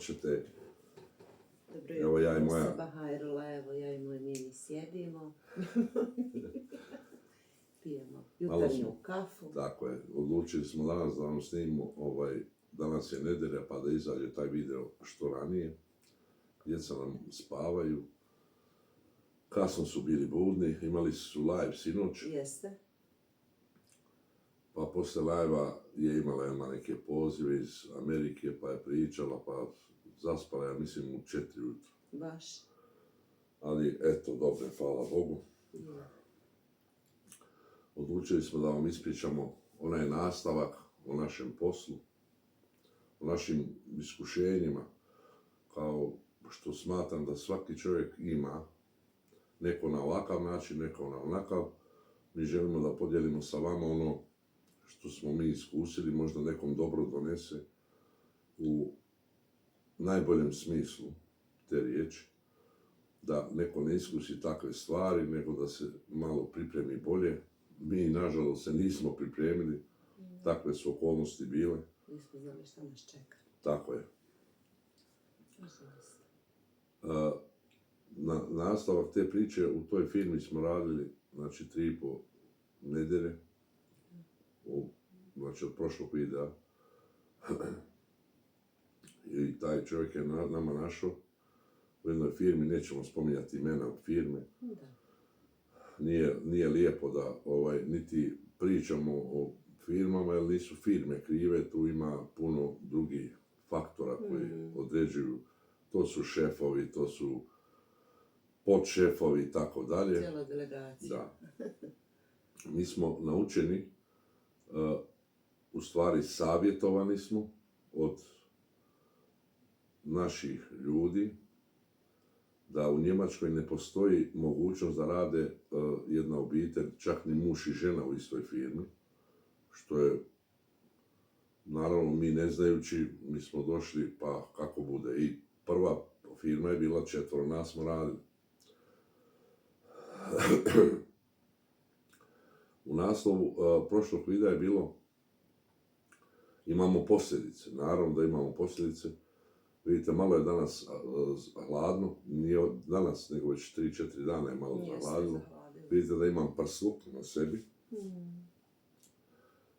hoćete. Dobro, Evo ja i moja... Bahajrula, evo ja i moj Mini sjedimo. Pijemo jutarnju kafu. Tako je, odlučili smo danas da vam snimimo, danas je nedjelja pa da izađe taj video što ranije. Djeca nam spavaju, kasno su bili budni, imali su live sinoć. Jeste. Pa poslije live-a je imala neke pozive iz Amerike, pa je pričala, pa zaspala, ja mislim, u 4 ujutro. Baš. Ali eto, dobro, hvala Bogu. Odlučili smo da vam ispričamo onaj nastavak o našem poslu, o našim iskušenjima, kao što smatram da svaki čovjek ima, neko na ovakav način, neko na onakav. Mi želimo da podijelimo sa vama ono što smo mi iskusili, možda nekom dobro donese u najboljem smislu te riječi, da neko ne iskusi takve stvari, nego da se malo pripremi bolje. Mi, nažalost, se nismo pripremili, takve su okolnosti bile. Nismo znali šta nas čeka. Tako je. Nastavak te priče, u toj firmi smo radili, znači, 3,5 nedjelje, znači od prošlog videa. I taj čovjek je nama našao u jednoj firmi, nećemo spominjati imena firme. Da. Nije lijepo da niti pričamo o firmama, jer nisu firme krive, tu ima puno drugih faktora koji određuju. To su šefovi, to su podšefovi i tako dalje. Cijela delegacija. Da. Mi smo naučeni, u stvari savjetovani smo od naših ljudi, da u Njemačkoj ne postoji mogućnost da rade jedna obitelj, čak ni muž i žena u istoj firmi, što je, naravno, mi ne znajući, mi smo došli, pa kako bude. I prva firma je bila 4 nas smo radili. U naslovu prošlog videa je bilo imamo posljedice. Naravno da imamo posljedice. Vidite, malo je danas hladno, nije danas, nego već 3-4 dana je malo hladno. Vidite da imam prsluk na sebi.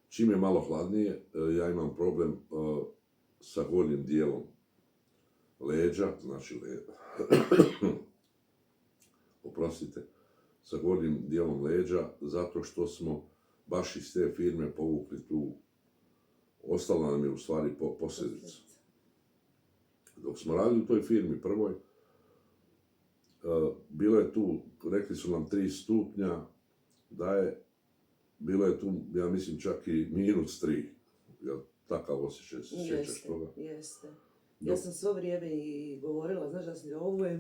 Čim je malo hladnije, ja imam problem sa gornjim dijelom leđa, znači oprostite, sa gornjim dijelom leđa, zato što smo baš iz te firme povukli tu, ostala nam je u stvari posljedica. Dok smo radili u toj firmi prvoj, bilo je tu, rekli su nam 3 stupnja, da je, bilo je tu, ja mislim, čak i -3. Jel, takav osjećaj, se sjećaš toga? Jeste. Ja sam svo vrijeme i govorila, znaš da sam, ovo je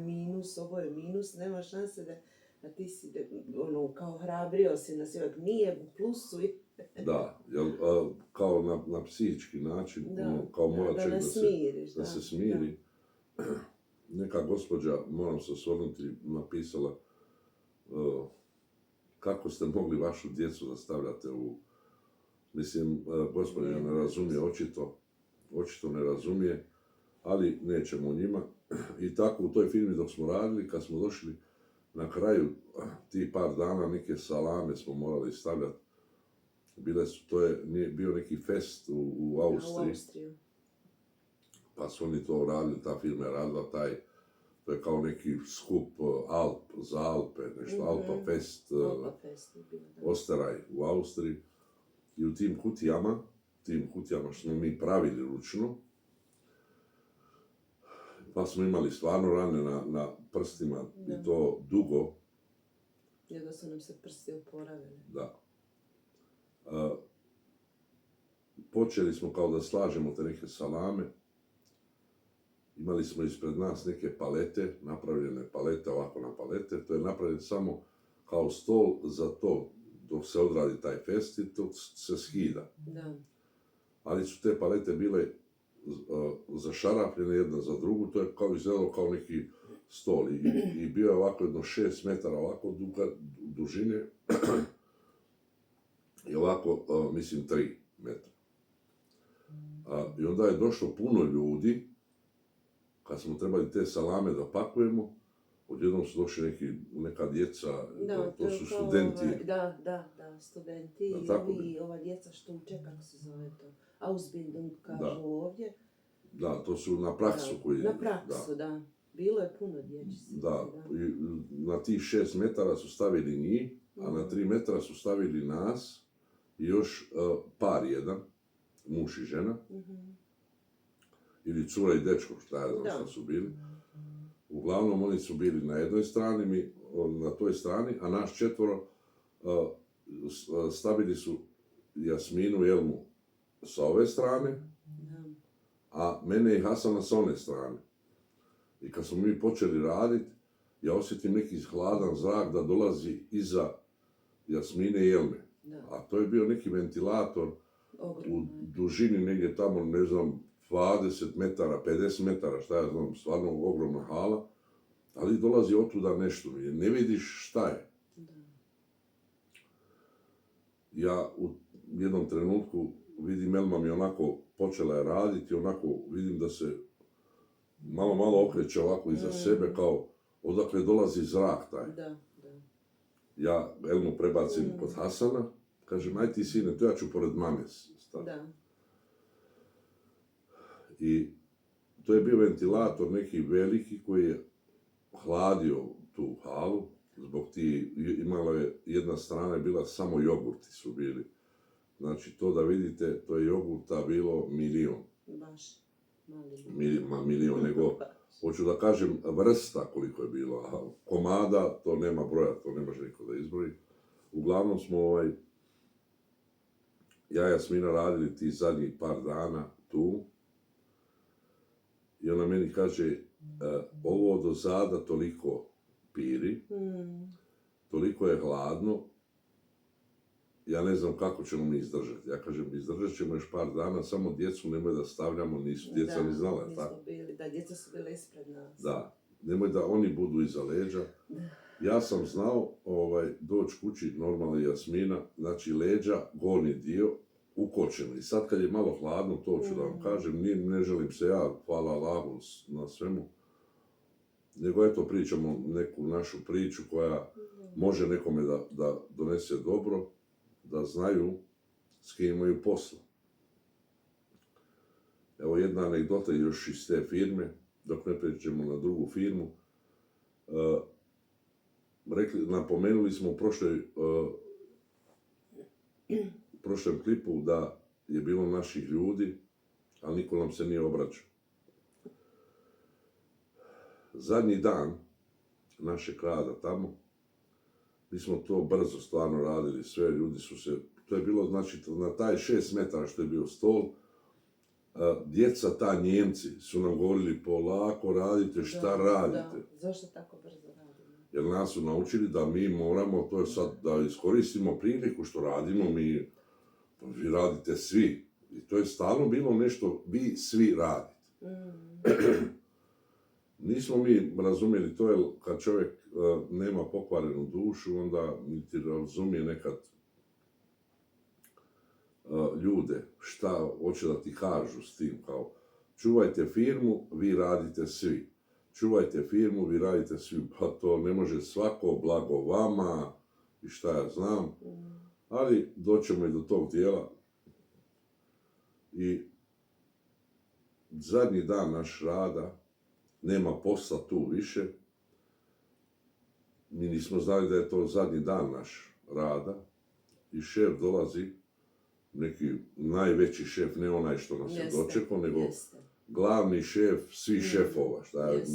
minus, nema šanse da ti si, kao hrabrio si na sve, nije u plusu. Da, kao na psihički način, kao mora čovjek da se smiri. Neka gospođa, moram se osvrnuti, napisala kako ste mogli vašu djecu da stavljate u... Mislim, gospođa ne razumije, očito ne razumije, ali nećemo o njima. I tako u toj firmi dok smo radili, kad smo došli na kraju ti par dana, neke salame smo morali stavljati. To je bio neki fest u Austriji. Pa su oni to radili, ta firma je radila to je kao neki skup za Alpe, nešto, Alpa Fest, Osteraj u Austriji. I u tim kutijama što smo mi pravili ručno, pa smo imali stvarno rane na prstima i to dugo. Jedno su nam se prsti oporavili. Da. Počeli smo kao da slažemo te neke salame. Imali smo ispred nas neke palete, napravljene palete, ovako na palete. To je napravljen samo kao stol za to dok se odradi taj fest i to se skida. Da. Ali su te palete bile zašarapljene jedna za drugu, to je kao izgledalo kao neki stol. I bio je ovako jedno 6 metara ovako dužine i ovako, mislim, 3 metra. I onda je došlo puno ljudi kad smo trebali te salame da pakujemo, odjednom su došli neka djeca, Da, to su kao studenti. Da, studenti Da, i tako ova djeca štuče, kako se zove to, Ausbildung kažu Da. ovdje. Da, to su na praksu koji... Na praksu, da. Bilo je puno dječice. Da, i na tih 6 metara su stavili njih, a na 3 metra su stavili nas i još par jedan, muž i žena, ili cura i dečko, šta ja znam šta su bili. Uglavnom oni su bili na jednoj strani, mi na toj strani, a naš 4 stavili su Jasminu i Elmu sa ove strane, a mene i Hasana s one strane. I kad smo mi počeli raditi, ja osjetim neki hladan zrak da dolazi iza Jasmine i Elme. A to je bio neki ventilator u dužini negdje tamo, ne znam, 20 metara, 50 metara, šta ja znam, stvarno ogromna hala, ali dolazi otuda nešto, ne vidiš šta je. Ja u jednom trenutku vidim, Elma mi onako počela je raditi, onako vidim da se malo okreće ovako iza sebe, kao odakle dolazi zrak taj. Ja Elmu prebacim kod Hasana, kažem, aj ti sine, to ja ću pored mame stati. I to je bio ventilator neki veliki koji je hladio tu halu, zbog ti, imala je jedna strana je bila samo jogurti su bili. Znači to da vidite, to je jogurta bilo 1.000.000. Baš, Milion, nego, hoću da kažem, vrsta koliko je bilo, a komada, to nema broja, to ne može niko da izbroji. Uglavnom smo ja i Jasmina radili ti zadnjih par dana tu i ona meni kaže, ovo do zada toliko piri, toliko je hladno, ja ne znam kako ćemo mi izdržati. Ja kažem, izdržat ćemo još par dana, samo djecu nemoj da stavljamo, nisu djeca ni znala. Da, djeca su bile ispred nas. Da, nemoj da oni budu iza leđa. Ja sam znao doći kući, normalno Jasmina, znači leđa, gornji dio, ukočeno. I sad kad je malo hladno, to ću da vam kažem, ne želim se ja, hvala Allahu na svemu, nego eto pričamo neku našu priču koja može nekome da donese dobro, da znaju s kim imaju posla. Evo jedna anegdota još iz te firme, dok ne pređemo na drugu firmu. Napomenuli smo u prošlem klipu da je bilo naših ljudi, ali niko nam se nije obraćao. Zadnji dan našeg rada tamo, mi smo to brzo stvarno radili, sve ljudi su se, to je bilo znači na taj 6 metara što je bio stol, djeca, ta Njemci su nam govorili polako radite, šta radite. Da, zašto tako brzo radimo? Jer nas su naučili da mi moramo, to je sad da iskoristimo priliku što radimo, vi radite svi. I to je stalno bilo nešto, vi svi radite. Nismo mi razumjeli, to je kad čovjek nema pokvarenu dušu, onda niti razumije nekad ljude, šta hoće da ti kažu s tim, kao čuvajte firmu, vi radite svi. Čuvajte firmu, vi radite svi, pa to ne može svako, blago vama i šta ja znam, ali doćemo i do tog dijela. I zadnji dan naš rada, nema posla tu više, mi nismo znali da je to zadnji dan naš rada i šef dolazi, neki najveći šef, ne onaj što nas je dočekao, nego glavni šef svih šefova,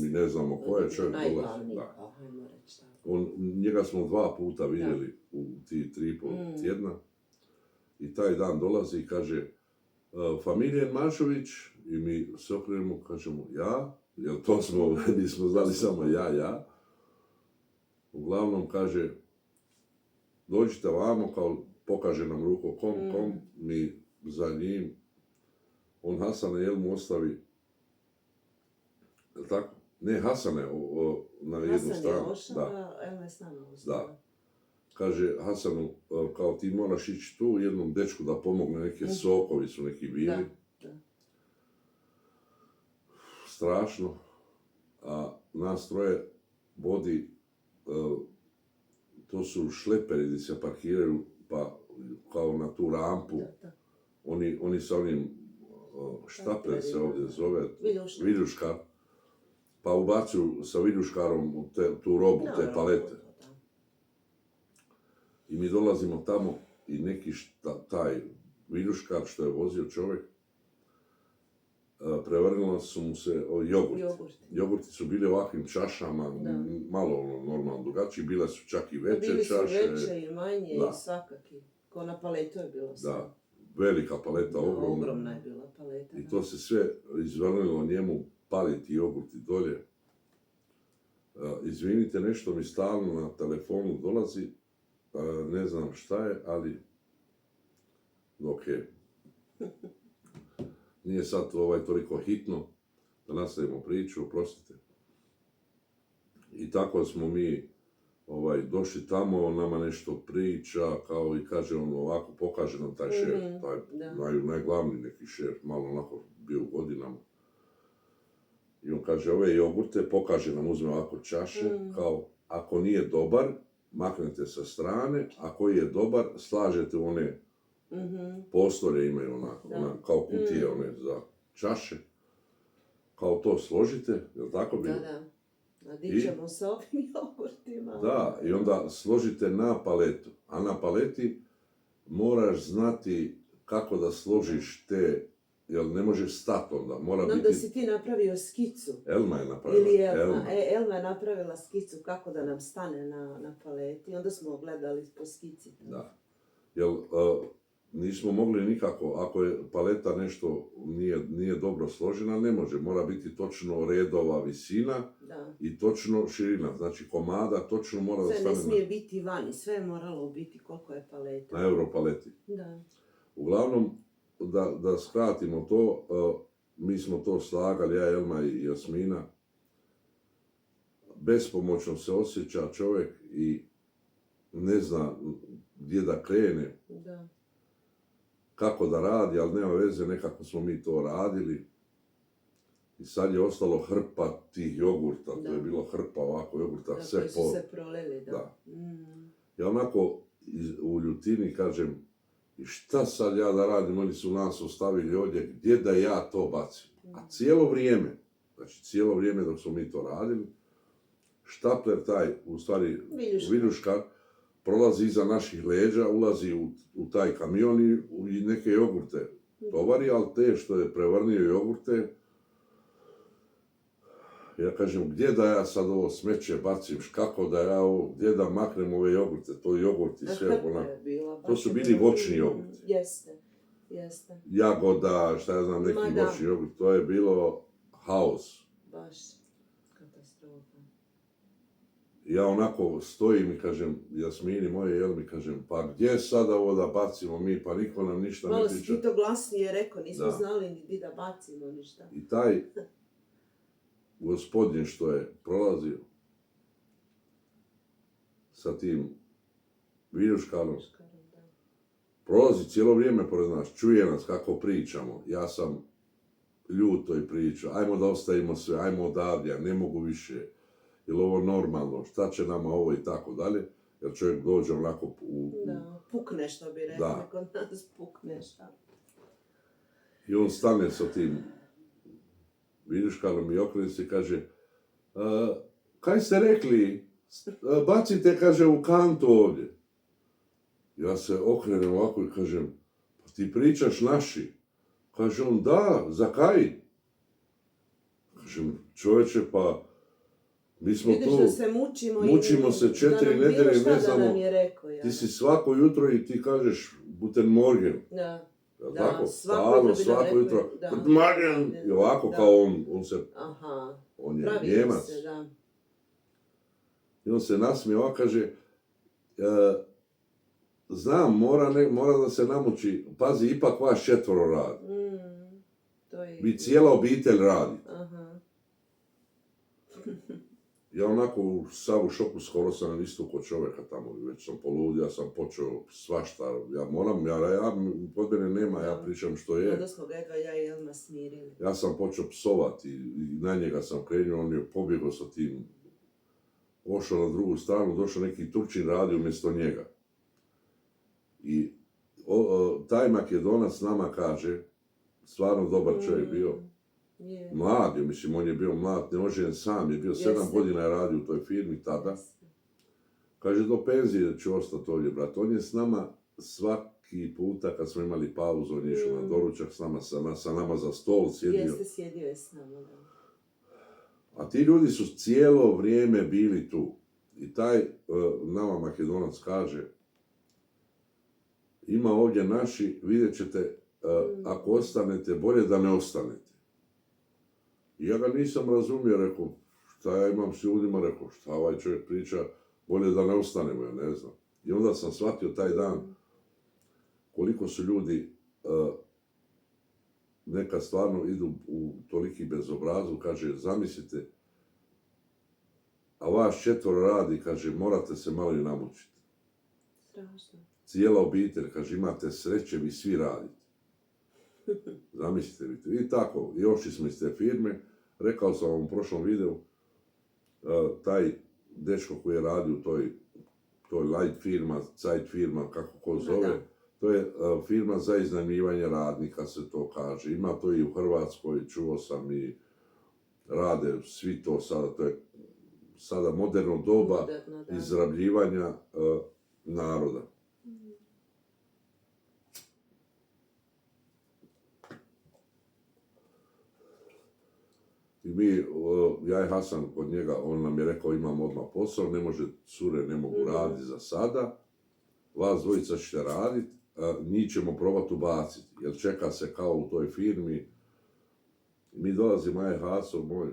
mi ne znamo ko je čovjek dolazi. Njega smo 2 puta vidjeli u ti 3,5 tjedna i taj dan dolazi i kaže Familijen Mašović i mi se okrenemo, kažemo ja, jer to nismo znali samo ja. Uglavnom kaže, dođite vamo, kao pokaže nam rukom kom, mi za njim, on Hasana i Elmu ostavi, je tako? Ne, Hasane na jednu stranu. Hasan je ošao, Elma je s nama ostala. Da. Kaže Hasanu, kao ti moraš ići tu jednom dečku da pomogne, neke sokovi su neki bili. Da. Strašno. a nas troje vodi, to su šleperi gdje se parkiraju, pa kao na tu rampu, Da. oni sa onim štapler se ovdje zove, viljuškar, pa ubacuju sa viljuškarom u tu robu, te palete. I mi dolazimo tamo i neki taj viljuškar što je vozio čovjek, prevrnilo su mu se jogurti. Jogurti su bili ovakvim čašama, malo normalno drugačiji, bile su čak i veće bili čaše. Bili su veće i manje i svakaki. Ko na paletu je bilo sve. Da, velika paleta, ogromna. Ogromna je bila paleta. I to se sve izvrnilo njemu, paliti jogurti dolje. Izvinite, nešto mi stalno na telefonu dolazi, ne znam šta je, ali ok. Nije sad toliko hitno da nastavimo priču, oprostite. I tako smo mi došli tamo, nama nešto priča, kao i kaže on ovako, pokaže nam taj šef, taj najglavni neki šef, malo onako bio u godinama. I on kaže, ove jogurte, pokaže nam, uzme ovako čaše, kao ako nije dobar, maknete sa strane, ako je dobar, slažete u one postore imaju onako, kao kutije one za čaše, kao to složite, je li tako bilo? Da. A di ćemo s ovim jogurtima? Da, i onda složite na paletu, a na paleti moraš znati kako da složiš te, jer ne možeš stati onda, mora biti... Da si ti napravio skicu. Elma je napravila. Ili Elma je napravila skicu kako da nam stane na paleti, onda smo gledali po skici. Da, jer nismo mogli nikako, ako je paleta nešto nije dobro složena, ne može, mora biti točno redova visina i točno širina, znači komada točno mora da stane na... Sve ne smije biti vani, sve je moralo biti koliko je paleta. Na euro paleti. Da. Uglavnom, da skratimo to, mi smo to slagali, ja, Elma i Jasmina, bespomoćno se osjeća čovjek i ne zna gdje da krene. Da. Kako da radi, ali nema veze, nekako smo mi to radili. I sad je ostalo hrpa tih jogurta, to je bilo hrpa ovako jogurta, sve koji su se prolili, da. Ja onako u ljutini kažem, i šta sad ja da radim, oni su nas ostavili ovdje, gdje da ja to bacim? A cijelo vrijeme dok smo mi to radili, štapler taj, u stvari viljuškar, prolazi iza naših leđa, ulazi u taj kamion i neke jogurte tovari, ali te što je prevrnio jogurte, ja kažem, gdje da ja sad ovo smeće bacim, kako da ja ovo, gdje da maknem ove jogurte, to jogurti sve, to su bili voćni jogurti. Jeste. Jagoda, šta ja znam, neki voćni jogurt, to je bilo haos. Baš katastrofa. Ja onako stojim i kažem, Jasmini moje, jel mi kažem, pa gdje sada ovo da bacimo mi, pa niko nam ništa ne priča. Malo si ti to glasnije rekao, nismo znali ni gdje da bacimo ništa. I taj gospodin što je prolazio sa tim viljuškarom, prolazi cijelo vrijeme pored nas, čuje nas kako pričamo, ja sam ljuto i pričao, ajmo da ostavimo sve, ajmo odavdje, ne mogu više, je li ovo normalno, šta će nama ovo i tako dalje, jer čovjek dođe onako Da, pukne što bi rekli, kod nas pukne šta. I on stane sa tim viljuškarom i okrene se i kaže, kaj ste rekli, bacite, kaže, u kantu ovdje. Ja se okrenem ovako i kažem, pa ti pričaš naši. Kaže on, da, za kaj? Kažem, čovječe, pa mi smo vidiš tu, da se mučimo se 4 nedelje, ne znamo, ti si svako jutro i ti kažeš Guten Morgen. Da. Tako, svako jutro, Guten Morgen, i ovako kao on se, on je Njemac. I on se nasmije, ovako kaže, znam, mora da se namuči, pazi, ipak vas 4 radi. Vi cijela obitelj radi. ja onako sav u šoku, skoro sam isto ko čovjeka tamo, već sam poludio, ja sam počeo svašta, ja moram, kod mene nema, ja pričam što je. Onda smo ga jedva ja i Elma smirili. Ja sam počeo psovati i na njega sam krenuo, on je pobjegao sa tim, ošao na drugu stranu, došao neki Turčin radi umjesto njega. I taj Makedonac nama kaže, stvarno dobar čovjek bio, Yeah. mlad je, mislim, on je bio mlad, neoženjen sam, je bio 7 godina je radio u toj firmi tada. Kaže, do penzije ću ostati ovdje, brat. On je s nama svaki puta kad smo imali pauzu, on je išao na doručak s nama, sa nama za stol sjedio. Jeste, sjedio je s nama, da. A ti ljudi su cijelo vrijeme bili tu. I taj nama Makedonac kaže, ima ovdje naši, vidjet ćete, ako ostanete, bolje da ne ostanete. I ja ga nisam razumio, rekao, šta ja imam s ljudima, rekao, šta ovaj čovjek priča, bolje da ne ostanemo, ja ne znam. I onda sam shvatio taj dan koliko su ljudi nekad stvarno idu u toliki bezobrazu, kaže, zamislite, a vas 4 radi, kaže, morate se malo i namučiti. Strašno. Cijela obitelj, kaže, imate sreće, vi svi radite. Zamislite vi. I tako, i ošli smo iz te firme. Rekao sam vam u prošlom videu, taj dečko koji je radio u toj light firma, Zeit firma, kako ko zove, to je firma za iznajmljivanje radnika, se to kaže. Ima to i u Hrvatskoj, čuo sam i rade svi to sada, to je sada moderno doba izrabljivanja naroda. I mi, ja i Hasan kod njega, on nam je rekao imam odmah posao, ne može, cure ne mogu raditi za sada, vas dvojica ćete raditi, njih ćemo probati ubaciti, jer čeka se kao u toj firmi. Mi dolazimo, ja i Hasan moj,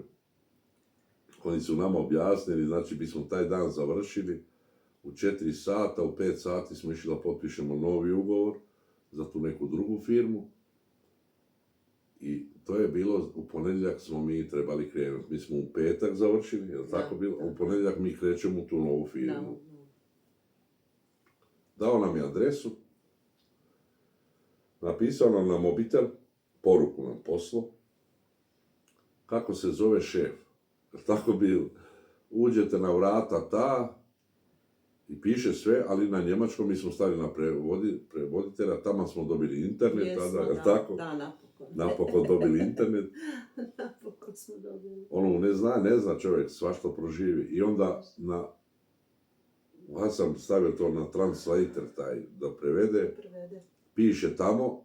oni su nama objasnili, znači bismo taj dan završili, u 4 sata, u 5 sati smo išli da potpišemo novi ugovor za tu neku drugu firmu. I to je bilo, u ponedjeljak smo mi trebali krenuti. Mi smo u petak završili, je li tako bilo? A u ponedjeljak mi krećemo u tu novu firmu. Dao nam je adresu, napisao nam na mobitel, poruku nam poslao, kako se zove šef. Tako bilo, uđete na vrata ta i piše sve, ali na njemačkom mi smo stali na prevoditelja, tamo smo dobili internet tada, je li tako? Da, napokon. Napokon dobili internet. Napokon smo dobili. Ono, ne zna čovjek, svašta proživi. I onda ja sam stavio to na translator taj da prevede. Piše tamo,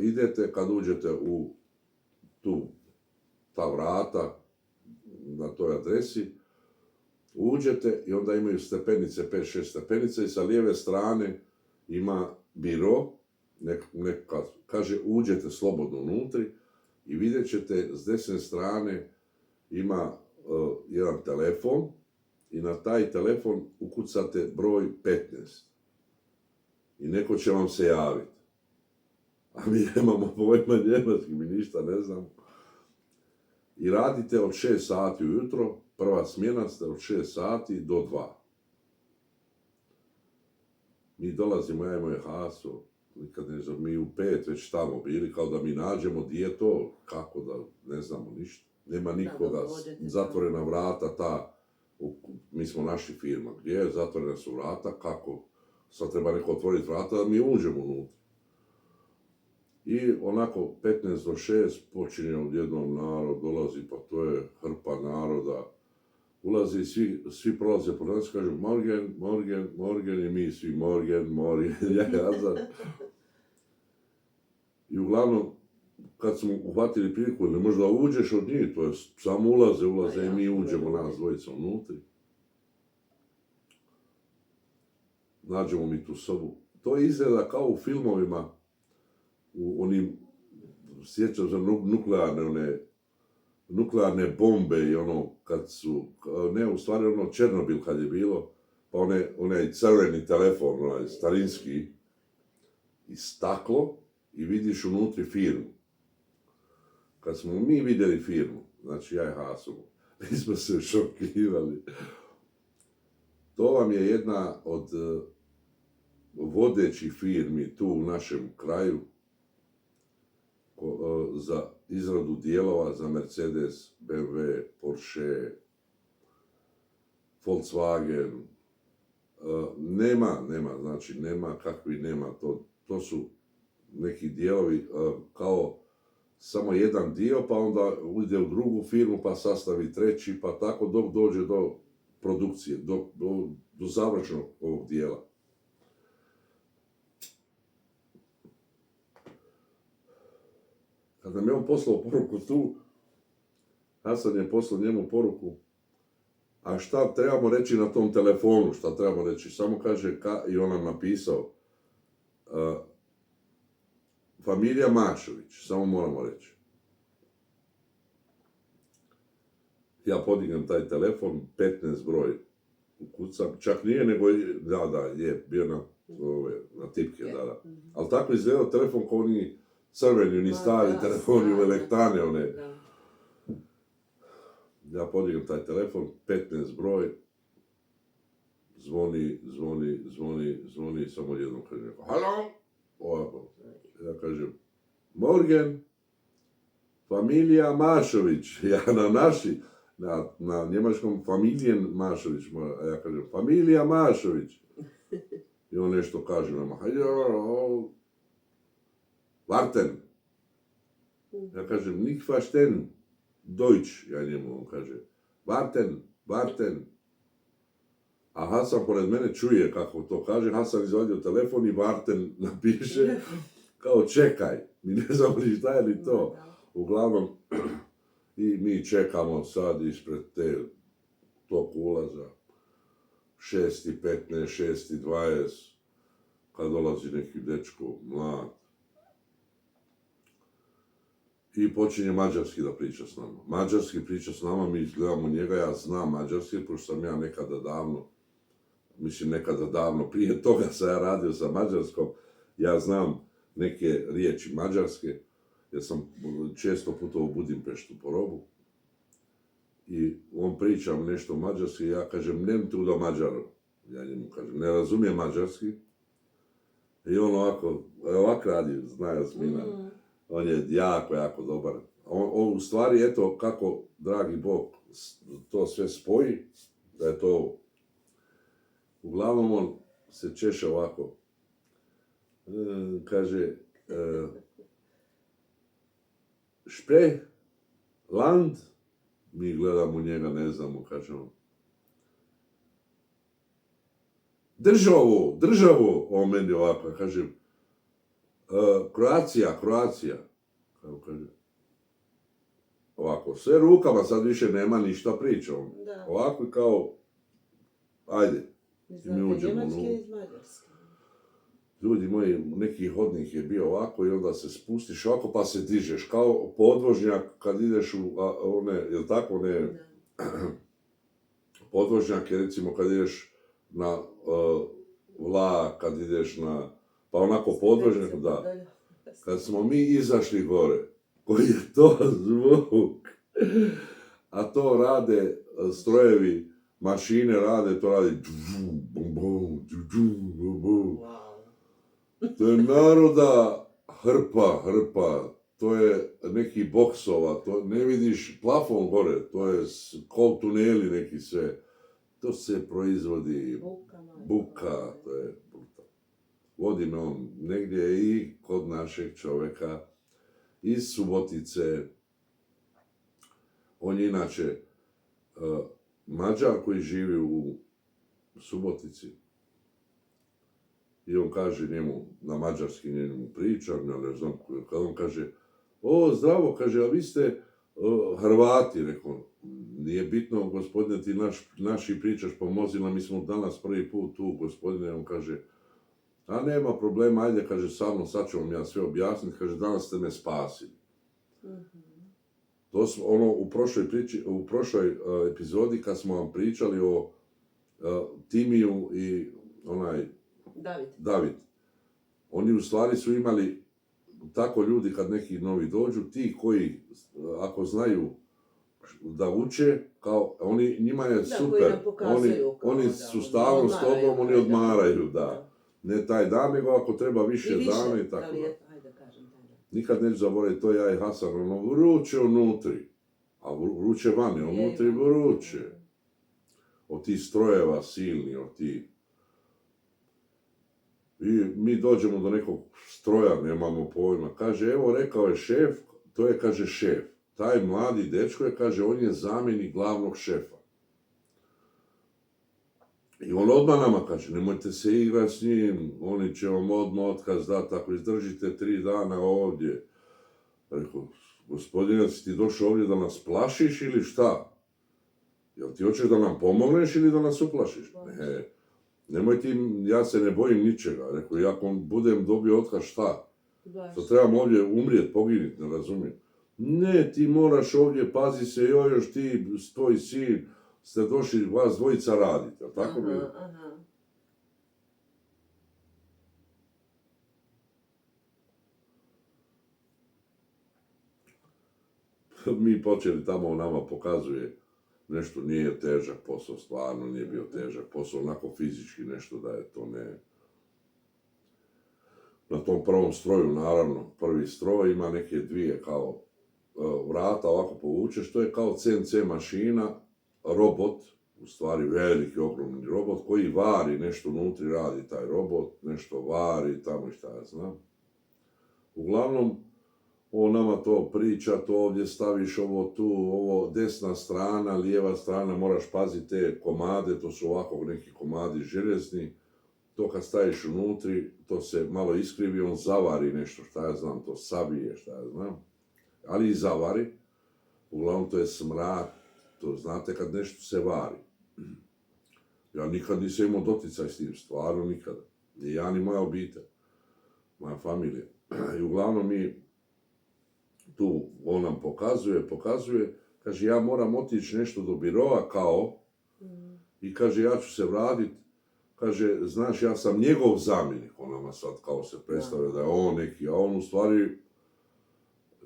idete kad uđete u ta vrata na toj adresi, uđete i onda imaju stepenice, 5-6 stepenica i sa lijeve strane ima biro, kaže uđete slobodno unutri i vidjet ćete s desne strane ima jedan telefon i na taj telefon ukucate broj 15 i neko će vam se javiti. A mi nemamo pojma njemački, mi ništa ne znamo. I radite od 6 sati ujutro, prva smjena ste od 6 sati do 2. Mi dolazimo, ja i moj Haso, nikad ne znam, mi u 5 već tamo bili, kao da mi nađemo gdje je to, kako da, ne znamo ništa. Nema nikoga, zatvorena vrata ta, mi smo našli firma, gdje je, zatvorena su vrata, kako, sad treba neko otvoriti vrata da mi uđemo unutra. I onako 15 do 6 počinje odjednom narod, dolazi, pa to je hrpa naroda. Ulazi i svi prolaze po nas, kažu Morgen, Morgen, Morgen i mi svi Morgen, Morgen, I uglavnom, kad smo uhvatili priliku, ne možda uđeš od njih, to je samo ulaze i mi uđemo nas dvojica unutri. Nađemo mi tu sobu. To izgleda kao u filmovima, u onim, sjećam se nuklearne bombe i ono kad su, ne u stvari ono Černobil kad je bilo, pa onaj crveni telefon, onaj starinski, i staklo i vidiš unutri firmu. Kad smo mi vidjeli firmu, znači ja i Hasovo, Mi smo se šokirali. To vam je jedna od vodećih firmi tu u našem kraju za izradu dijelova za Mercedes, BMW, Porsche, Volkswagen. Nema kakvi nema. To su neki dijelovi kao samo jedan dio, pa onda ide u drugu firmu, pa sastavi treći, pa tako dok dođe do produkcije, do završenog ovog dijela. Kada mi je on poslao poruku tu, Hasan je poslao njemu poruku, a šta trebamo reći na tom telefonu, šta trebamo reći, samo kaže, i on nam napisao, familija Mašović, samo moramo reći. Ja podignem taj telefon, 15 broj, ukucam, čak nije, nego je bio na tipke, da. Ali tako izgledao telefon kao oni crveni, ni stari telefoni u elektrane, one. Ja podignem taj telefon, 15 broj, zvoni, samo jednom kaže, halo, ovako. Ja kažem, Morgen, familija Mašović, ja na njemačkom familijen Mašović, ja kažem, familija Mašović. I on nešto kaže nama, warten. Ja kažem, nicht verstehen, Deutsch, ja njemu, on kaže, warten. A Hasan pored mene čuje kako to kaže, Hasan izvadio telefon i warten napiše, kao čekaj, mi ne znamo ni šta je li to. Uglavnom, i mi čekamo sad ispred tog ulaza, 6:15, 6:20, kad dolazi neki dečko, mlad. I počinje mađarski da priča s nama. Mađarski priča s nama, mi gledamo njega, ja znam mađarski, pošto sam ja nekada davno, prije toga sam ja radio sa mađarskom, ja znam neke riječi mađarske, jer sam često putovao u Budimpeštu po robu. I on priča nešto mađarski, ja kažem, nem tu do Mađara. Ja njemu kažem, ne razumijem mađarski. I on ovako radi, znaju smina. On je jako dobar. On u stvari, eto, kako, dragi Bog, to sve spoji, da je to... Uglavnom on se češe ovako. Kaže, Špre, land, mi gledamo njega, ne znamo, kažemo. Državu, on meni ovako, kaže, Kroacija, kako kaže. Ovako, sve rukama, sad više nema ništa priča. Ovako kao, ajde. Znate, njemački iz Mađarske. Ljudi moji, neki hodnik je bio ovako i onda se spustiš ovako pa se dižeš, kao podvožnjak kad ideš u one, jel tako, one podvožnjake, recimo kad ideš na vlak, kad ideš na, pa onako podvožnjak, da. Kad smo mi izašli gore, koji je to zvuk, a to rade strojevi, mašine rade, to radi to je naroda hrpa, to je neki boksova, to ne vidiš plafon gore, to je kao tuneli neki sve, to se proizvodi buka, to je brutalno. Vodi me on negdje i kod našeg čovjeka iz Subotice, on je inače Mađar koji živi u Subotici. I on kaže njemu, na mađarski njemu pričam, ja ne znam, kad on kaže, zdravo, kaže, a vi ste Hrvati, rekao, nije bitno, gospodine, ti naši pričaš, pomozi nam, mi smo danas prvi put tu, gospodine, on kaže, a nema problema, ajde, kaže, sa mnom, sad ću vam ja sve objasniti, kaže, danas ste me spasili. To smo, u prošloj epizodi, kad smo vam pričali o Timiju i David. Oni u stvari su imali tako ljudi kad neki novi dođu, ti koji ako znaju da uče, kao, njima je Da, koji super, nam pokazuju kao oni da su oni stalno s odmaraju, tobom, oni ajde. odmaraju, da. Ne taj dan, nego ako treba više dana i tako ali da. eto, ajde kažem taj dan. Nikad neću zaboraviti to ja i Hasan, vruće unutri, a vruće vani, unutri vruće. Od tih strojeva silni, od tih. I mi dođemo do nekog stroja, nemamo pojma. Kaže, evo, rekao je šef, to je, kaže, šef. Taj mladi dečko je, kaže, on je zamjenik glavnog šefa. I on odmah nama kaže, nemojte se igrati s njim, oni će vam odmah otkaz dati, ako izdržite 3 dana ovdje. Rekao, gospodine, si ti došao ovdje da nas plašiš ili šta? Jel ti hoćeš da nam pomogneš ili da nas uplašiš? Ne, nemoj ti, ja se ne bojim ničega. Rekao, i ako budem dobio otkaz, šta? To trebam ovdje umrijeti, poginiti, ne razumijem. Ne, ti moraš ovdje, pazi se, još ti, tvoj sin, ste došli, vas dvojica radite, tako bi? Mi počeli tamo, nama pokazuje, nešto nije težak posao, stvarno nije bio težak posao, onako fizički nešto da je to ne... Na tom prvom stroju, naravno, prvi stroj ima neke dvije kao vrata, ovako povučeš, to je kao CNC mašina, robot, u stvari veliki, ogromni robot, koji vari, nešto unutra radi taj robot, nešto vari, tamo i šta ja znam. Uglavnom, on nama to priča, to ovdje staviš ovo tu, ovo desna strana, lijeva strana, moraš paziti te komade, to su ovako neki komadi željezni, to kad staviš unutri, to se malo iskrivi, on zavari nešto, šta ja znam, to sabije, šta ja znam, ali i zavari, uglavnom to je smrad, to znate kad nešto se vari. Ja nikad nisam imao doticaj s tim, stvarno nikada, ni ja ni moja obitelj, moja familija. I uglavnom mi tu on nam pokazuje, kaže ja moram otići nešto do biroa kao i kaže ja ću se vratiti, kaže znaš ja sam njegov zamjenik, on nama sad kao se predstavlja da je on neki, a on u stvari,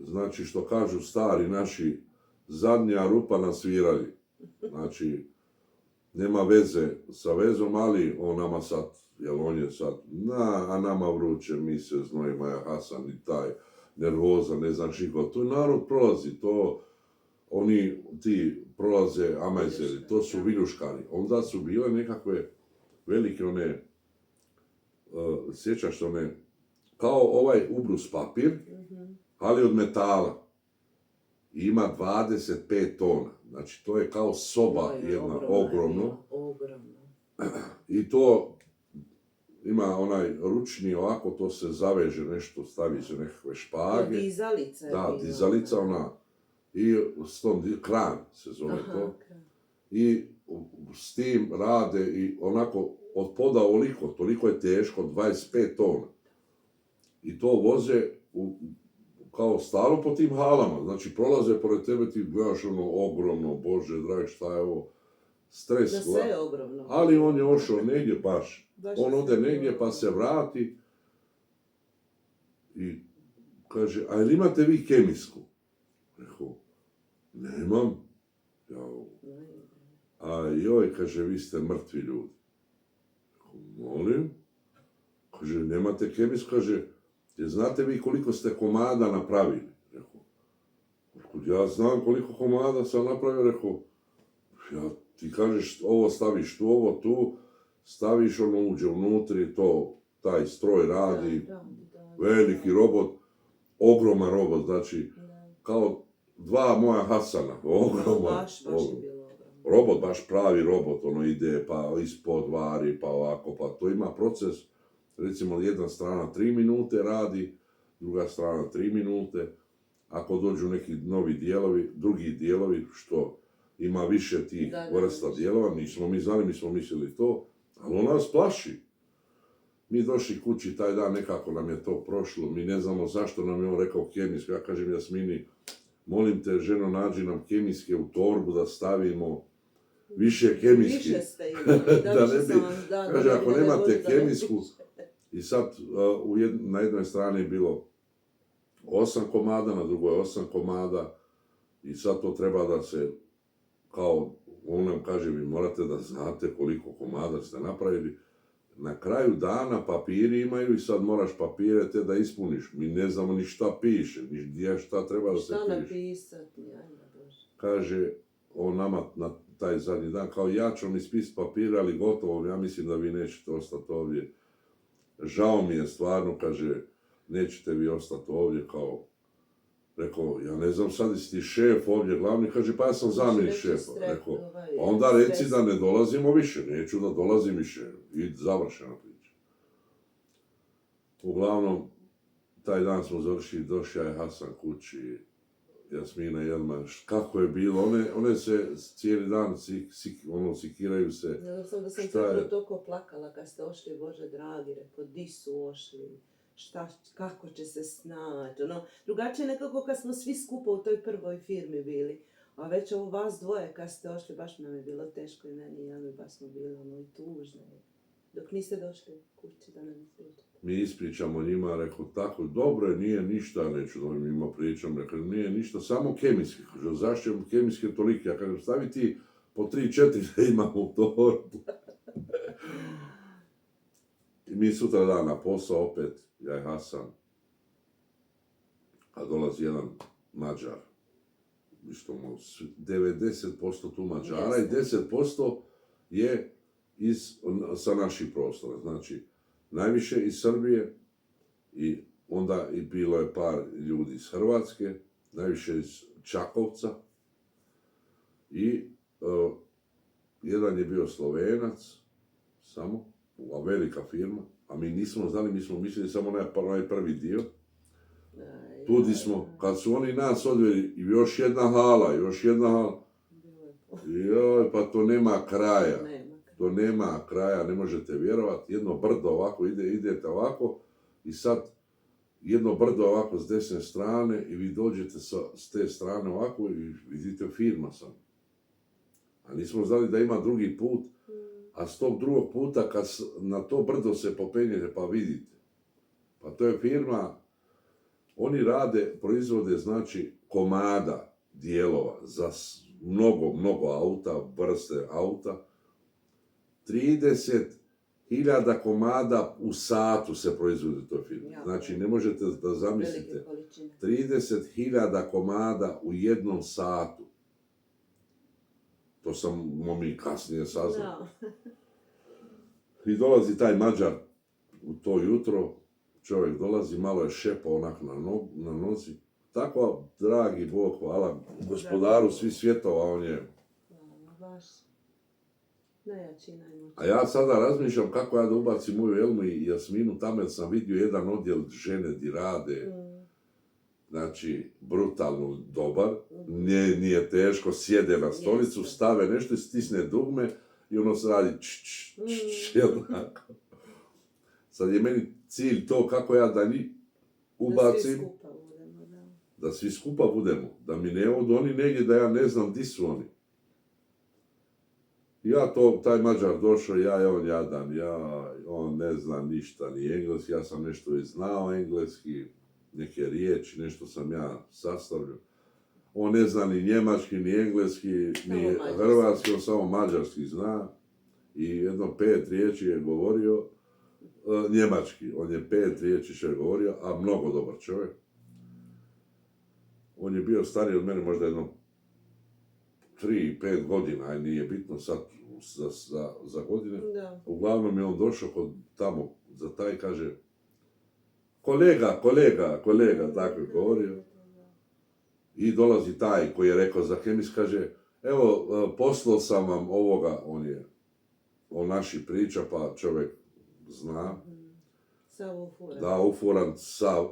znači što kažu stari naši, zadnja rupa na sviralji, znači nema veze sa vezom, ali on nama sad, jel on je sad, a nama vruće, mi se znojimo, ja Hasan i taj, nervoza, ne znam šiko, to narod prolazi, to oni ti prolaze amajzeri, to su viljuškari. Onda su bile nekakve velike one, sjećaš one, kao ovaj ubrus papir, ali od metala. Ima 25 tona, znači to je kao soba jedna ogromna. I to ima onaj ručni ovako, to se zaveže nešto, stavi se nekakve špage. Dizalica je da, dizalica ona. I s tom, kran se zove to. I s tim rade i onako od poda oliko, toliko je teško, 25 tona. I to voze kao stalo po tim halama, znači prolaze pored tebe, ti gledaš ono ogromno, Bože dragi, šta je ovo, stres. Da sve je ogromno. Ali on je ošao negdje baš, on ode negdje pa se vrati i kaže, a jel imate vi kemijsku? Rekao, nemam. A joj, kaže, vi ste mrtvi ljudi. Rekao, molim? Kaže, nemate kemijsku? Kaže, znate vi koliko ste komada napravili? Rekao, ja znam koliko komada sam napravio. Rekao, ja, ti kažeš ovo staviš tu, ovo tu, staviš ono uđe unutri, to, taj stroj radi, veliki robot, ogroman robot, znači, kao 2 moja Hasana, ogroman. Robot, baš pravi robot, ono ide pa ispod vari, pa ovako, pa to ima proces. Recimo, jedna strana 3 minute radi, druga strana 3 minute. Ako dođu neki novi dijelovi, drugi dijelovi, što ima više tih vrsta dijelova, nismo mi znali, mi smo mislili to, ali on nas plaši. Mi došli kući taj dan, nekako nam je to prošlo, mi ne znamo zašto nam je on rekao kemijsko. Ja kažem Jasmini, molim te, ženo, nađi nam kemijske u torbu da stavimo više kemijske. Više ste imali, da više sam vam dala. Kaže, ako nemate kemijsku, i sad na jednoj strani je bilo 8 komada, na drugoj 8 komada, I sad to treba da se, kao on nam kaže, vi morate da znate koliko komada ste napravili. Na kraju dana papiri imaju i sad moraš papire te da ispuniš. Mi ne znamo ni šta piše, ni gdje šta treba da se Šta piše. napisati, ajme Bože. Kaže on nama na taj zadnji dan, kao ja ću vam ispisati papire, ali gotovo, ja mislim da vi nećete ostati ovdje. Žao mi je stvarno, kaže, nećete vi ostati ovdje, kao, rekao, ja ne znam, sad jesi ti šef ovdje glavni, kaže, pa ja sam zamjenik šefa. Rekao, pa onda reci da ne dolazimo više, neću da dolazim više, i završena priča. Uglavnom, taj dan smo završili, došao je Hasan kući, Jasmina Jelma, kako je bilo, one se cijeli dan sikiraju se. Ja sam da sam Šta je? zapravo toliko plakala kad ste ošli, Bože dragi, rekao, di su ošli, kako će se snaći, drugačije nekako kad smo svi skupa u toj prvoj firmi bili, a već ovo vas dvoje kad ste ošli, baš nam je bilo teško i meni i Jelmi, baš smo bili i tužne, dok niste došli kući da nam ispričate. Mi ispričamo njima, rekao, tako, dobro je, nije ništa, neću da njima pričam, rekao, nije ništa, samo kemijski. Kaže, zašto je kemijski toliki? Ja kažem, stavi ti po 3-4 da imamo u torbu. I mi sutra dan na posao opet, ja i Hasan, a dolazi jedan Mađar. Isto 90% tu Mađara i 10% je sa naših prostora. Znači, najviše iz Srbije i onda i bilo je par ljudi iz Hrvatske, najviše iz Čakovca i jedan je bio Slovenac, samo, a velika firma, a mi nismo znali, mi smo mislili samo na prvi dio. Tudi smo, kad su oni nas odveli, još jedna hala, joj, pa to nema kraja. To nema kraja, ne možete vjerovati, jedno brdo ovako, idete ovako i sad jedno brdo ovako s desne strane i vi dođete s te strane ovako i vidite firma sam. A nismo znali da ima drugi put, a s tog drugog puta kad na to brdo se popenjete pa vidite. Pa to je firma, oni proizvode znači komada, dijelova za mnogo auta, vrste auta. 30.000 komada u satu se proizvode u toj firmi. Znači, ne možete da zamislite. 30.000 komada u jednom satu. To smo mi kasnije saznali. I dolazi taj Mađar u to jutro, čovjek dolazi, malo je šepao onak na nozi. Tako, dragi Bog, hvala gospodaru svih svjetova, on je... A ja sada razmišljam kako ja da ubacim moju Elmu i Jasminu tamo, jer sam vidio jedan odjel žene di rade, znači brutalno dobar, nije teško, sjede na stolicu, stave nešto i stisne dugme i ono se radi jednako. Sad je meni cilj to kako ja da njih ubacim, da svi skupa budemo, da mi ne odu oni negdje da ja ne znam di su oni. Taj Mađar došao, ja je on jadan, on ne zna ništa ni engleski, ja sam nešto i znao engleski, neke riječi, nešto sam ja sastavljao. On ne zna ni njemački, ni engleski, ni hrvatski, on samo mađarski zna. I jedno 5 riječi je govorio, njemački, on je 5 riječi što je govorio, a mnogo dobar čovjek. On je bio stariji od mene možda jedno 3-5 godina, aj nije bitno sad za godine. Da. Uglavnom je on došao tamo za taj, kaže, kolega, tako je govorio. I dolazi taj koji je rekao za kemijski, kaže, evo, poslao sam vam ovoga, on naši priča, pa čovjek zna. Sav ufuran. Da, ufuran, sav.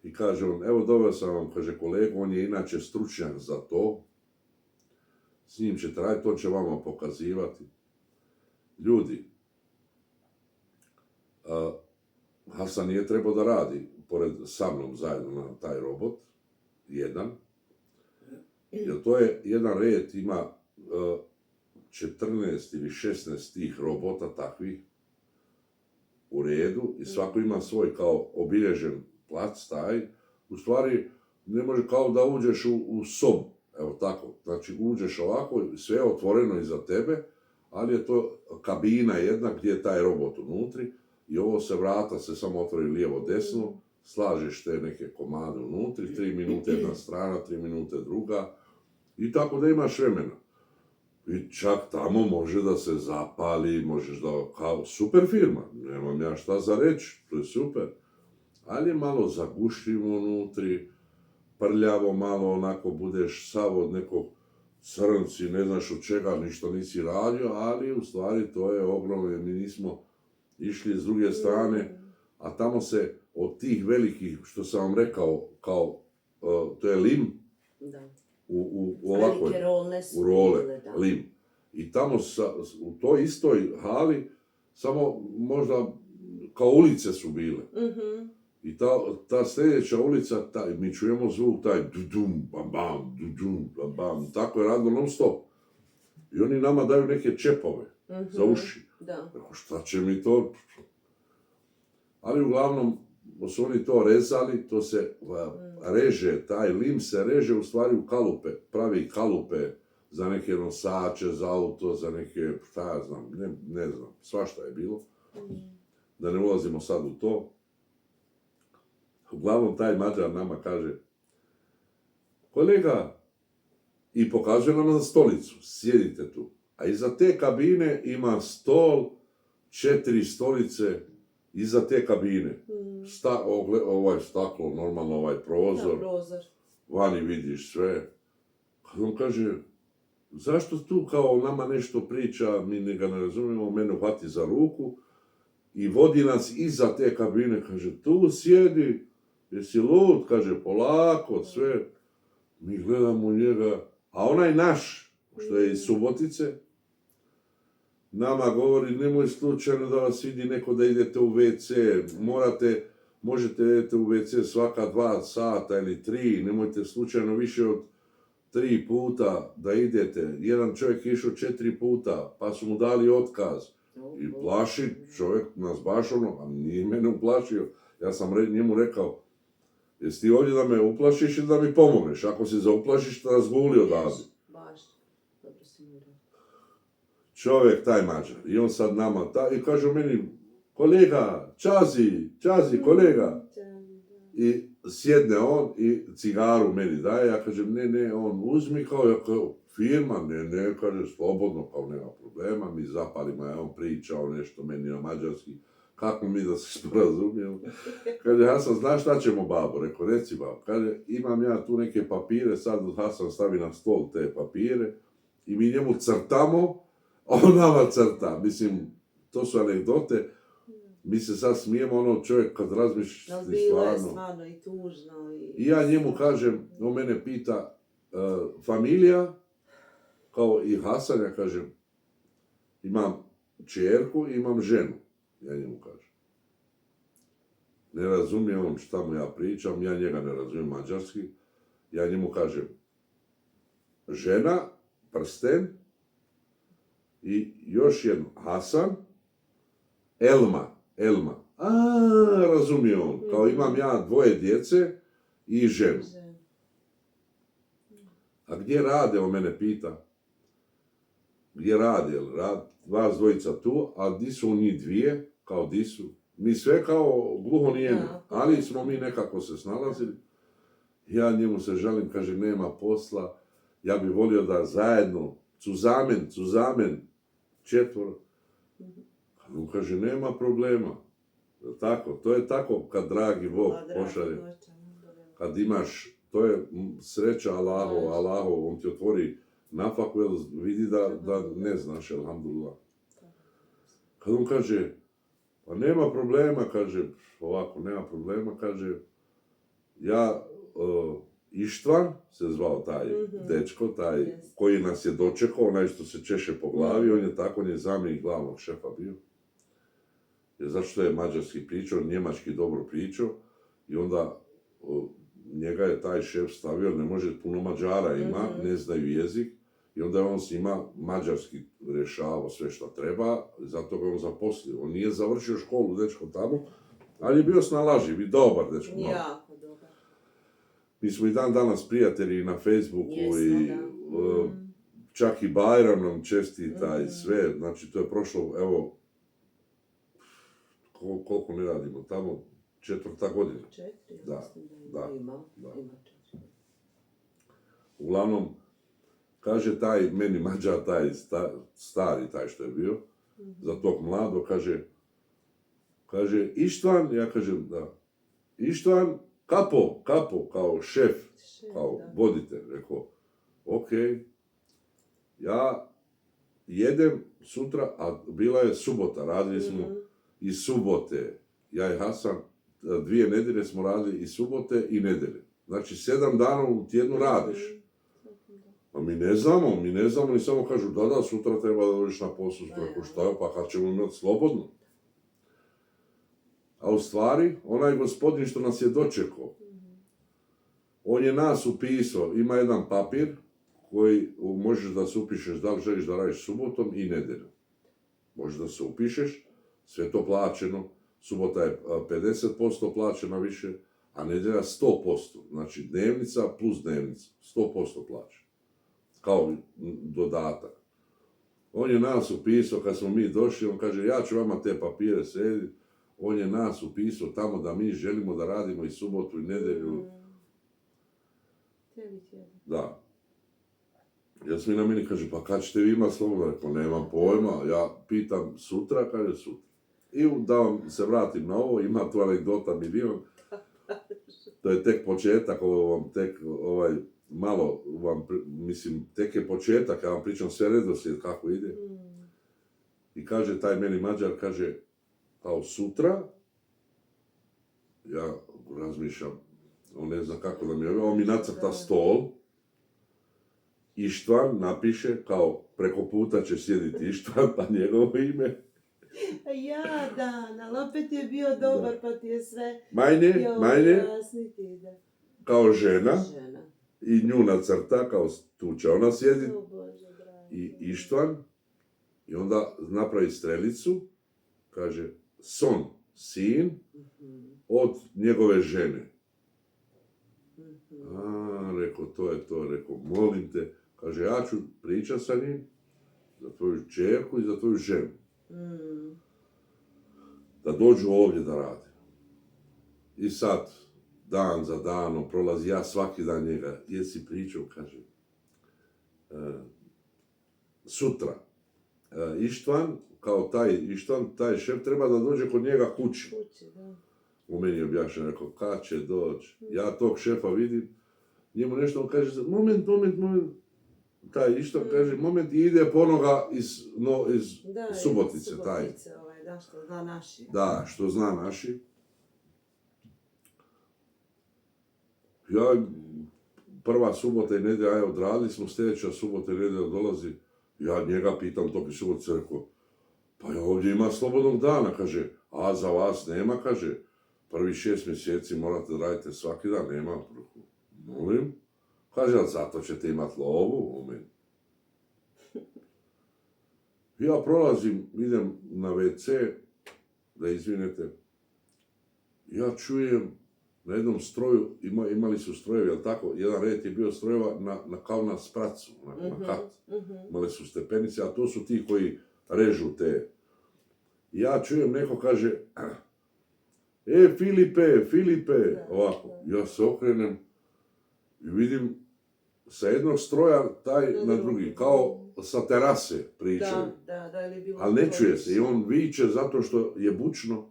I kaže on, evo doveo sam vam, kaže kolegu, on je inače stručnjak za to. S njim ćete raditi, to će vama pokazivati. Ljudi, Hasan nije trebao da radi sa mnom zajedno na taj robot, jedan. Jer to je jedan red, ima 14 ili 16 tih robota takvih u redu i svako ima svoj kao obilježen plac taj. U stvari, ne može kao da uđeš u sobu, evo tako, znači uđeš ovako, sve je otvoreno iza tebe, ali je to kabina jedna gdje je taj robot unutri i ovo se vrata se samo otvori lijevo desno, slažeš te neke komade unutri, 3 minute jedna strana, 3 minute druga i tako da imaš vremena. I čak tamo može da se zapali, možeš da, kao super firma, nemam ja šta za reći, to je super. Ali je malo zagušljivo unutri, prljavo malo, onako budeš sav od nekog crnci, ne znaš od čega, ništa nisi radio, ali u stvari to je ogromno, jer mi nismo išli s druge strane, a tamo se od tih velikih, što sam vam rekao, kao, to je lim, Da. u ovakvoj, Velike rolne su u role, bile, da. lim. I tamo u toj istoj hali, samo možda kao ulice su bile. Mhm. I ta sljedeća ulica, mi čujemo zvuk, taj dudum, bam, bam, dudum, bam, bam, tako je radilo non stop. I oni nama daju neke čepove za uši. Da. Rekao, šta će mi to? Ali uglavnom, su oni to rezali, to se reže, taj lim se reže u stvari u kalupe, pravi kalupe za neke nosače, za auto, za neke, šta ja znam, ne znam, svašta je bilo. Da ne ulazimo sad u to. Uglavnom taj Mađar nama kaže, kolega, i pokazuje nam na stolicu, sjedite tu. A iza te kabine ima stol, 4 stolice iza te kabine. Ovaj staklo, normalno ovaj prozor, vani vidiš sve. Kad on kaže, zašto tu kao nama nešto priča, mi ga ne razumijemo, mene hvati za ruku i vodi nas iza te kabine, kaže, tu sjedi, jesi lud, kaže, polako, sve. Mi gledamo njega, a onaj naš, što je iz Subotice, nama govori, nemoj slučajno da vas vidi neko da idete u WC, možete idete u WC svaka 2 sata ili 3, nemojte slučajno više od 3 puta da idete. Jedan čovjek je išao 4 puta, pa su mu dali otkaz. I plaši čovjek nas baš ono, a nije mene uplašio. Ja sam njemu rekao, jesi ti ovdje da me uplašiš ili da mi pomogneš? Ako si zauplašiš, da razguli odavde. Baš, dobro si mi rekao. Čovjek, taj Mađar, i on sad nama, i kaže meni, kolega, čazi, kolega. I sjedne on i cigaru meni daje, ja kažem, ne, on uzmi kao firma, ne, kaže, slobodno, kao nema problema, mi zapalimo, ja on pričao nešto meni na mađarski, kako mi da se sporazumijemo. Kaže, Hasan, znaš šta ćemo, babo? Rekao, reci, babo. Kaže, imam ja tu neke papire, sad Hasan stavi na stol te papire i mi njemu crtamo, a on nama crta. Mislim, to su anegdote. Mi se sad smijemo, ono čovjek kad razmišljaš stvarno. Bilo je stvarno i tužno. I ja njemu kažem, on mene pita, familija, kao i Hasan, ja kažem, imam čerku, imam ženu. Ja njemu kažem. Ne razumijem on šta mu ja pričam, ja njega ne razumijem mađarski. Ja njemu kažem, žena, prsten i još jedno, Hasan, Elma. Razumije on, kao imam ja 2 djece i ženu. A gdje rade, on mene pita. Gdje rade, vas dvojica tu, a di su njih 2, kao di su. Mi sve kao gluhonijemi, ali smo mi nekako se snalazili. Ja njemu se žalim, kaže, nema posla, ja bi volio da zajedno, zuzamen, 4. On kaže, nema problema. Tako, to je tako kad dragi Bog pošalje. Kad imaš, to je sreća Allahov, on ti otvori nafaku, jer vidi da ne znaš, alhamdulillah. Kad on kaže, pa nema problema, kaže, ovako, nema problema, kaže, ja, Ištvan, se zvao taj dečko, taj koji nas je dočekao, onaj što se češe po glavi, on je tako, on je zamjenik glavnog šefa bio. Jer zašto je mađarski pričao, njemački dobro pričao, i onda njega je taj šef stavio, ne može, puno Mađara ima, ne znaju jezik, i onda je on s njima mađarski rješavao sve što treba, zato ga on zaposlio. On nije završio školu, dečko tamo, ali je bio snalaživ i dobar dečko. Jako dobar. Mi smo i dan danas prijatelji na Facebooku Jesmo, i da. čak i Bajram nam čestita i Mhm. sve. Znači, to je prošlo, evo, koliko ne radimo tamo, 4. godina. 4, Da, mislim da, ima. da. Ima 4. Uglavnom, kaže taj, meni Mađar, taj stari, taj što je bio, za tog mlado, kaže Ištvan, ja kažem da, Ištvan, kapo, kao šef, kao voditelj, rekao, ok, ja jedem sutra, a bila je subota, radili smo i subote, ja i Hasan, 2 nedjelje smo radili i subote i nedjelje. Znači 7 dana u tjednu radiš. A mi ne znamo, ni samo kažu da, sutra treba da dođeš na posao, rekao šta je, pa kad ćemo imati slobodno. A u stvari, onaj gospodin što nas je dočekao, on je nas upisao, ima jedan papir koji možeš da se upišeš da li želiš da radiš subotom i nedjeljom. Možeš da se upišeš, sve to plaćeno, subota je 50% plaćena više, a nedjelja 100%, znači dnevnica plus dnevnica, 100% plaća, kao dodatak. On je nas upisao, kad smo mi došli, on kaže, ja ću vama te papire srediti, on je nas upisao tamo da mi želimo da radimo i subotu i nedjelju. Da. Jasmina meni kaže, pa kad ćete vi imati slobodno? Rekao, nemam pojma, ja pitam sutra, kaže sutra. I da vam se vratim na ovo, ima tu anegdota milion. To je tek početak, ovo vam tek, malo vam, mislim, tek je početak, ja vam pričam sve redoslijed kako ide. I kaže taj meni Mađar, kaže, kao sutra, ja razmišljam, on ne zna kako da mi je, on mi nacrta stol, Ištvan napiše, kao preko puta će sjediti Ištvan, pa njegovo ime. Ja, da, ali opet je bio dobar, pa ti je sve Majne, jasniti, da. kao žena, i nju nacrta, kao tu će ona sjediti, i Ištvan, i onda napravi strelicu, kaže, son, sin, od njegove žene. Rekao, to je to, rekao, molim te, kaže, ja ću pričati sa njim za tvoju čerku i za tvoju ženu. Da dođu ovdje da rade. I sad, dan za danom, prolazi ja svaki dan njega, jesi pričao, kaže, sutra, Ištvan, kao taj Ištvan, taj šef treba da dođe kod njega kući. U meni je objašnjeno, rekao, kad će doći? Ja tog šefa vidim, njemu nešto on kaže, moment, taj Ištvan kaže, moment, i ide po onoga iz Subotice, taj. Da, što zna naši. Da, što zna naši. Ja, prva subota i nedjelja, ja odradili smo, sljedeća subota i nedjelja dolazi, ja njega pitam tog iz Subotice, rekao, pa ja ovdje ima slobodnog dana, kaže, a za vas nema, kaže, prvi 6 mjeseci morate da radite svaki dan, nema, molim. Kaže, ali zato ćete imati lovu u meni. Ja prolazim, idem na WC, da izvinete, ja čujem na jednom stroju, imali su strojevi, ali tako, jedan red je bio strojeva kao na spracu, na kat. Imali su stepenice, a to su ti koji režu te. Ja čujem, neko kaže, Filipe, ovako, ja se okrenem i vidim sa jednog stroja taj na drugi, kao sa terase pričaju. Ali ne čuje se i on viče zato što je bučno.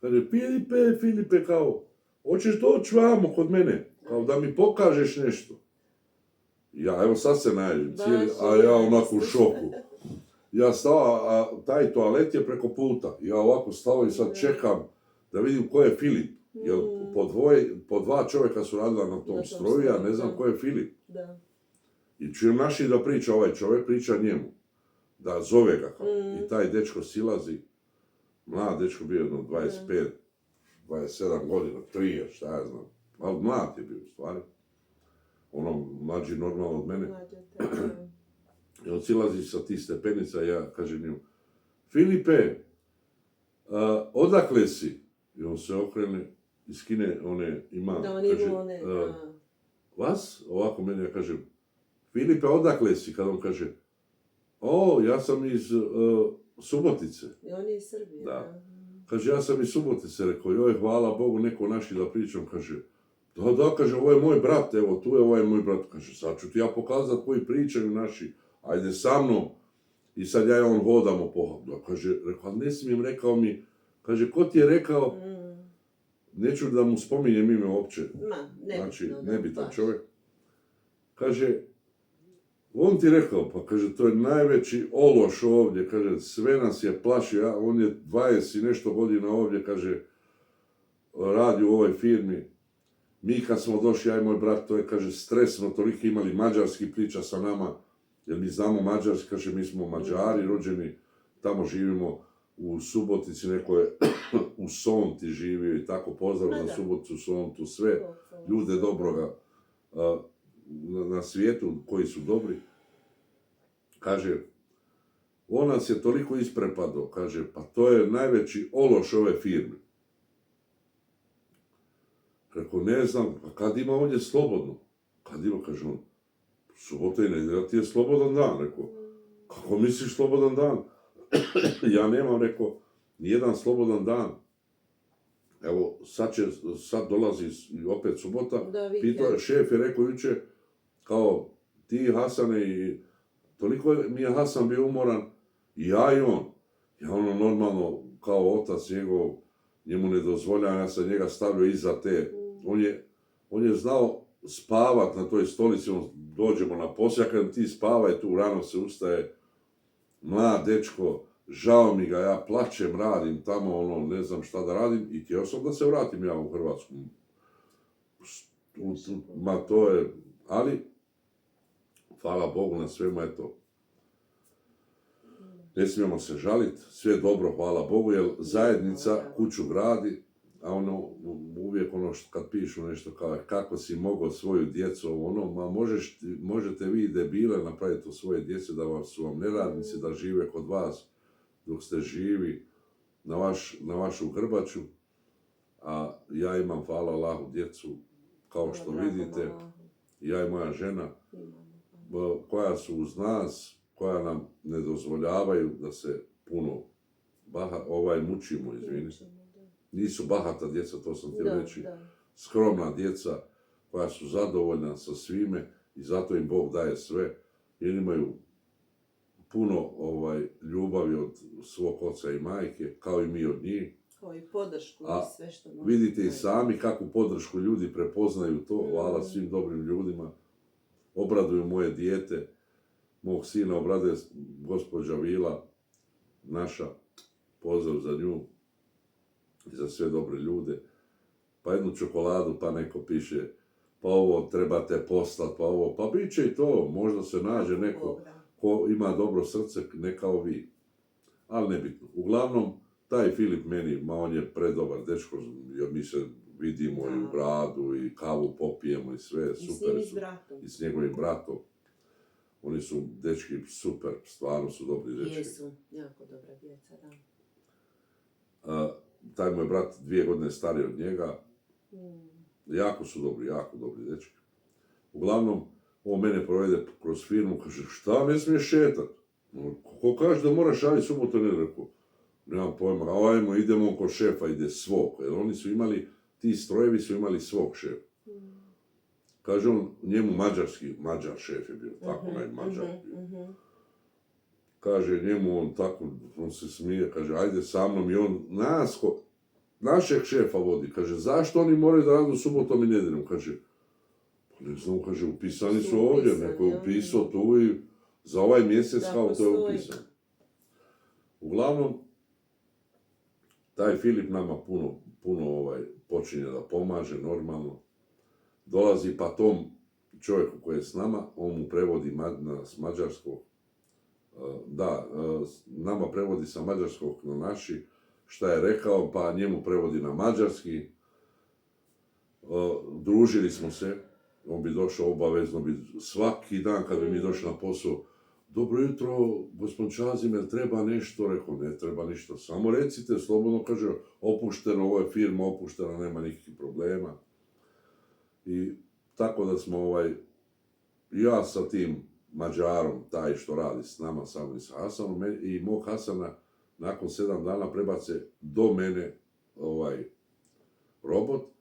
Kaže, Filipe, kao, hoćeš doći vamo kod mene, kao da mi pokažeš nešto. Ja, evo sad se naježim, a ja onako u šoku. Ja stao, a taj toalet je preko puta. Ja ovako stao i sad čekam da vidim ko je Filip. Jer po 2 čovjeka su radila na tom stroju, ja ne znam ko je Filip. I čujem naši da priča, ovaj čovjek priča njemu. Da zove ga kao. I taj dečko silazi. Mlad dečko bio jedno 25, 27 godina, 3, šta ja znam. Ali mlad je bio u stvari. Ono, mlađi normalno od mene. I on silazi sa tih stepenica, ja kažem njemu, Filipe, odakle si? I on se okrene i skine one, ima, kaže, vas? Ovako meni, ja kažem, Filipe, odakle si? Kad on kaže, ja sam iz Subotice. I on je iz Srbije. Da. Kaže, ja sam iz Subotice, rekao, joj, hvala Bogu, neko naši da pričam, kaže, da, kaže, ovo je moj brat, evo, tu je ovaj moj brat, kaže, sad ću ti ja pokazat koji pričaju naši, ajde sa mnom, i sad ja i on hodamo po, kaže, rekao, ali ne smijem, rekao mi, kaže, ko ti je rekao, neću da mu spominjem ime uopće, znači, nebitan čovjek, kaže, on ti rekao, pa kaže, to je najveći ološ ovdje, kaže, sve nas je plašio, on je 20 i nešto godina ovdje, kaže, radi u ovoj firmi. Mi kad smo došli, ja i moj brat, to je, kaže, stres, smo toliko imali mađarski priča sa nama, jer mi znamo mađarski, kaže, mi smo Mađari rođeni, tamo živimo u Subotici, neko je u Sonti živio i tako, pozdrav za Suboticu, Sontu, sve ljude dobroga na svijetu koji su dobri. Kaže, on nas je toliko isprepadao, kaže, pa to je najveći ološ ove firme. Rekao, ne znam, pa kad ima ovdje slobodno? Kad ima, kaže on, subota i nedjelja ti je slobodan dan, rekao. Kako misliš slobodan dan? Ja nemam, rekao, nijedan slobodan dan. Evo, sad dolazi opet subota, pitao, šef je rekao jučer, kao, ti Hasane i toliko mi je Hasan bio umoran, i ja i on. Ja ono normalno, kao otac njegov, njemu ne dozvoljava, ja sam njega stavio iza te. On je znao spavat na toj stolici, dođemo na posao, kad ti spavaj tu, rano se ustaje, mlad dečko, žao mi ga, ja plačem, radim tamo, ne znam šta da radim, i htio sam da se vratim ja u Hrvatsku. Ma to je, ali, hvala Bogu na svemu, eto. Ne smijemo se žaliti, sve dobro, hvala Bogu, jer zajednica kuću gradi, a uvijek kad pišu nešto kao kako si mogao svoju djecu, možete vi debile napraviti u svoje djece da su vam neradnici, da žive kod vas dok ste živi na vašu grbaču, a ja imam, hvala Allahu, djecu, kao što vidite, ja i moja žena, koja su uz nas, koja nam ne dozvoljavaju da se puno mučimo, izvini. Nisu bahata djeca, to sam htio reći. Skromna djeca koja su zadovoljna sa svime i zato im Bog daje sve, jer imaju puno ljubavi od svog oca i majke, kao i mi od njih. Kao i podršku i sve što možemo. Vidite i sami kakvu podršku ljudi prepoznaju to, hvala svim dobrim ljudima. Obraduju moje dijete, mog sina obraduje gospođa Vila, naša, pozdrav za nju i za sve dobre ljude. Pa jednu čokoladu, pa neko piše, pa ovo trebate poslati, pa ovo, pa bit će i to, možda se nađe neko ko ima dobro srce, ne kao vi. Ali nebitno. Uglavnom, taj Filip meni, on je predobar dečko, jer mi se vidimo i u gradu i kavu popijemo i sve, super su. I s njegovim bratom. Oni su dečki super, stvarno su dobri dečki. Jesu, jako dobra djeca, da. Taj moj brat 2 godine stariji od njega. Jako dobri dečki. Uglavnom, on mene provede kroz firmu, kaže, šta ne smiješ šetat? Ko kaže da moraš raditi subotu, ne rekao. Nemam pojma, ajmo, idemo kod šefa, ide svog. Jer oni su imali, ti strojevi su imali svog šefa. Kaže on, njemu mađar šef je bio, tako najmađar bio. Kaže njemu on tako, on se smije, kaže, ajde sa mnom i on našeg šefa vodi. Kaže, zašto oni moraju da radu subotom i nedjeljom? Kaže, pa ne znam, kaže, upisani su ovdje, neko je upisao tu i za ovaj mjesec kao to je upisano. Uglavnom, taj Filip nama puno počinje da pomaže normalno. Dolazi pa tom čovjeku koji je s nama, on mu prevodi s mađarskog, nama prevodi sa mađarskog na naši, šta je rekao, pa njemu prevodi na mađarski. Družili smo se, on bi došao obavezno, svaki dan kad bi mi došli na posao, dobro jutro, gospodin Čazimir, treba nešto? Rekao, ne treba ništa, samo recite, slobodno, kaže, opušteno, ovo je firma opuštena, nema nikakvih problema. I tako da smo ja sa tim Mađarom, taj što radi s nama, samo i s Hasanom, i mog Hasana nakon 7 dana prebace do mene robot.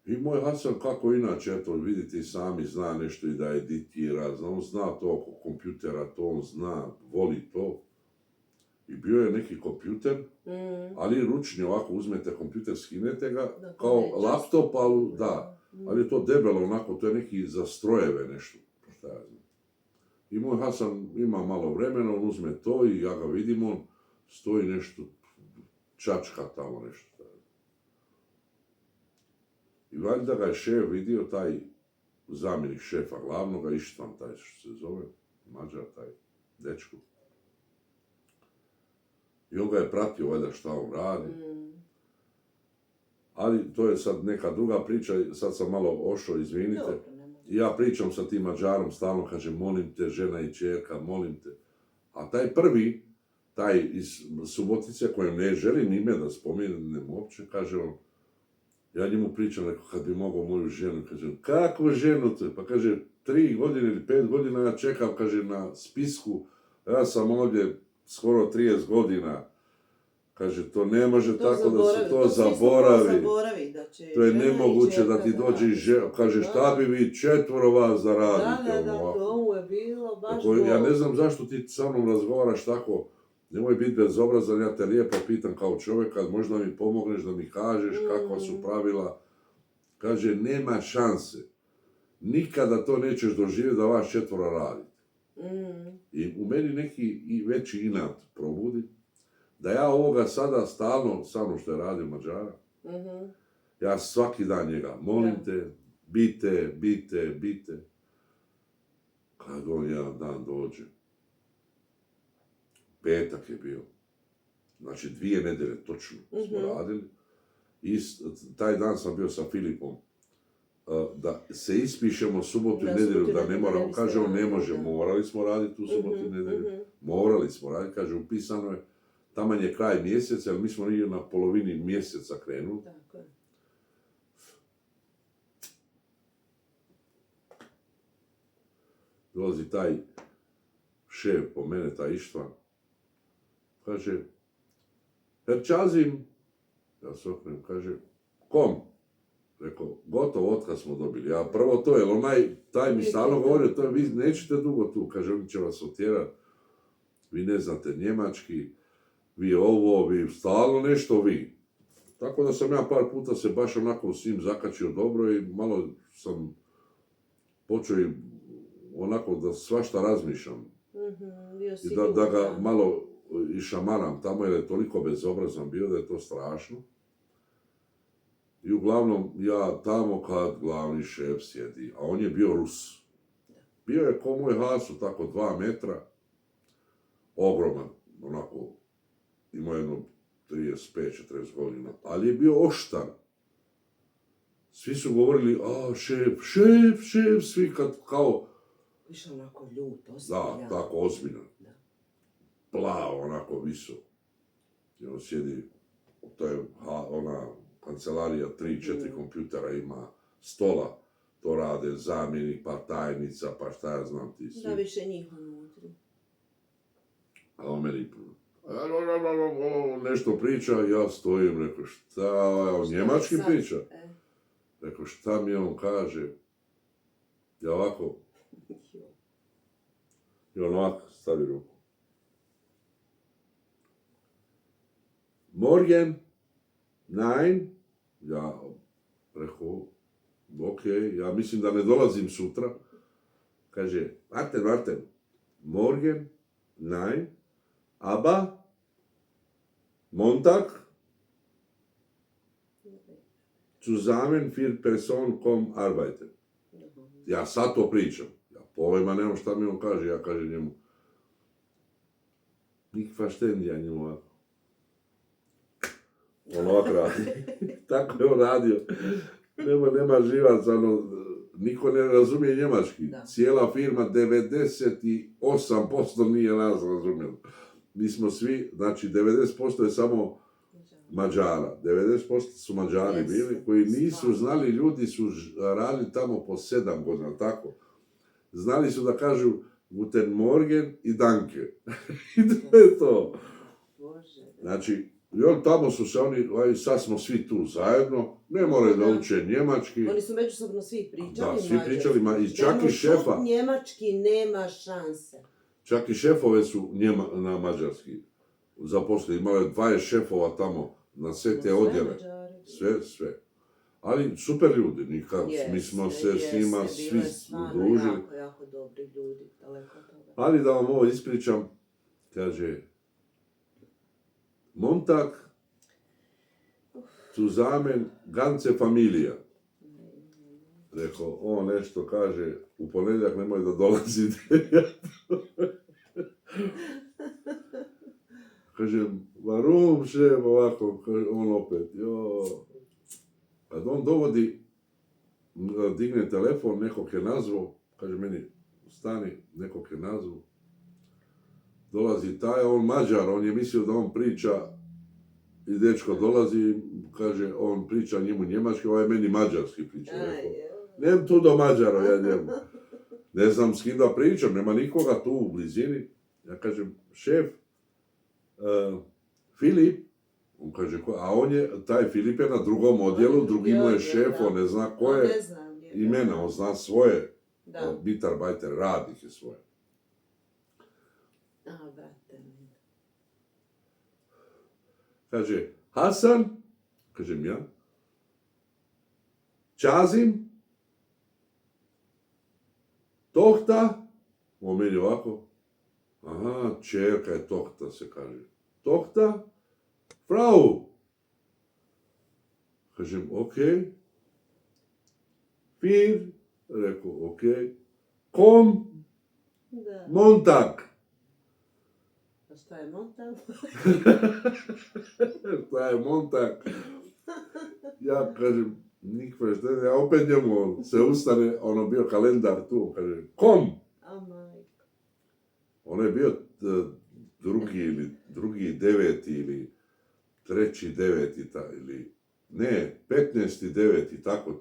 I moj Hasan, kako inače, eto, vidite i sami, zna nešto i da editira, on zna to oko kompjutera, to on zna, voli to. I bio je neki kompjuter, ali ručni, ovako uzmete kompjuter, skinete ga, kao laptop, ali da, ali je to debelo, onako, to je neki za strojeve nešto, šta ja znam. I moj Hasan ima malo vremena, on uzme to i ja ga vidim, on stoji nešto, čačka tamo nešto. I valjda ga je šef vidio, taj zamjenik šefa glavnoga, Ištvan, taj što se zove, Mađar, taj dečko. I on ga je pratio, valjda šta on radi. Ali to je sad neka druga priča, sad sam malo ošao, izvinite. Ja pričam sa tim Mađarom stalno, kaže, molim te, žena i čerka, molim te. A taj prvi, taj iz Subotice, kojem ne želim ime da spomenem uopće, kaže on, ja njemu pričam, rekao, kad bi mogao moju ženu, kaže, kakvu ženu te? Pa kaže, 3 godine ili 5 godina ja čekam, kaže, na spisku, ja sam ovdje skoro 30 godina, kaže, to ne može to tako da se to zaboravi. To je nemoguće da ti dođe i žena, kaže, šta bi vi 4 vas da radite? Da, to mu je bilo baš tako, ja ne znam zašto ti sa mnom razgovaraš tako, nemoj biti bezobrazan, ja te lijepo pitam kao čovjeka, možda mi pomogneš da mi kažeš kakva su pravila. Kaže, nema šanse. Nikada to nećeš doživjeti da vas 4 radite. I u meni neki i veći inat probudi, da ja ovoga sada stalno, samo što je radio Mađara, ja svaki dan njega, molim te, bite. Kad on jedan dan dođe, petak je bio, znači 2 nedjelje točno smo radili, i taj dan sam bio sa Filipom, da se ispišemo subotu i nedjelju, da ne moramo, kaže on ne može, morali smo raditi u subotu i nedjelju, morali smo raditi, kaže upisano je, taman je kraj mjeseca, ali mi smo negdje na polovini mjeseca krenuli. Tako je. Dolazi taj šef po mene, taj Ištvan, kaže, Herčazim, ja se okrenem, kaže, kom? Rekao, gotovo otkaz smo dobili. Ja prvo to, jer taj mi stalno govorio, to vi nećete dugo tu, kaže, oni će vas otjerati, vi ne znate njemački, vi ovo, vi stalno nešto vi. Tako da sam ja par puta se baš onako s njim zakačio dobro i malo sam počeo i onako da svašta razmišljam. I da ga malo išamaram tamo jer je toliko bezobrazan bio da je to strašno. I uglavnom ja tamo kad glavni šef sjedi, a on je bio Rus. Bio je ko moj Hasu, tako 2 metra, ogroman, onako, imao jedno 35-40 godina, ali je bio oštar. Svi su govorili, šef, svi kao... Više onako ljut, ozbiljan. Da, tako ozbiljan. Plav, onako visok. I on sjedi, to je ona kancelarija, 3-4 kompjutera ima, stola, to rade zamjenik, pa tajnica, pa šta ja znam ti svi. Da, više njih unutra. A on meni nešto priča, ja stojim, rekao, šta, on njemački priča? Rekao, šta mi on kaže? Ja ovako, i on ovako stavi ruku. Morgen, nein, ja rekao, ok, ja mislim da ne dolazim sutra. Kaže, warten, morgen, nein, aber Montag zusammen 4 Personen kommen arbeiten. Ja sad to pričam. Ja pojma nemam šta mi on kaže, ja kažem njemu. Nik verstehen ja njemu ovako. On ovako radi. Tako je on radio. Nema živac, niko ne razumije njemački. Da. Cijela firma, 98% nije nas razumjelo. Mi smo svi, znači 90% je samo Mađara. 90% su Mađari Jeste, bili, koji nisu stvarno. znali, ljudi su radili tamo po 7 godina, tako. Znali su da kažu Guten Morgen i Danke. I to je to. Bože, Znači, jel, tamo su se oni, sad smo svi tu zajedno, ne moraju da Da. uče njemački. Oni su međusobno svi pričali Da, svi pričali, i čak i Čak šefa. njemački nema šanse. Čak i šefove su na mađarski zaposlili. Imali 20 šefova tamo na sve te odjele. Sve. Ali super ljudi, mi smo se s njima svi udružili. Jako dobri ljudi, daleko od toga. Ali da vam ovo ispričam, kaže, Montag, zusammen, ganze Familie. Rekao, on nešto kaže, u ponedjeljak nemoj da dolazite. Kaže, varum šef, ovako, kaže, on opet, jo. Kad on dovodi, digne telefon, nekog je nazvao, kaže meni, stani, nekog je nazvao. Dolazi taj, on Mađar, on je mislio da on priča, i dečko dolazi, kaže, on priča njemu njemački, ovaj meni mađarski priča. Nem tu do Mađara, ja njemu. Ne znam s kim da pričam, nema nikoga tu u blizini. Ja kažem, šef, Filip, on kaže, a on je, taj Filip je na drugom odjelu, drugi mu je šef, on ne zna ko je imena, on zna svoje. Mitarbeiter, radnik je svoje. Brate. Kaže, Hasan, kažem ja, Čazim, Tohta, on meni ovako, aha, čerka je Tohta, se kaže. Tohta, Frau. Kažem, okej. Fir, rekao, okej. Kom, Montag. A šta je Montag? Šta je Montag? Ja kažem, nikve šta, ja opet njemu se ustane, ono bio kalendar tu, kaže, kom? Ono je bio drugi deveti ili treći deveti, ili ne, 15.9. tako,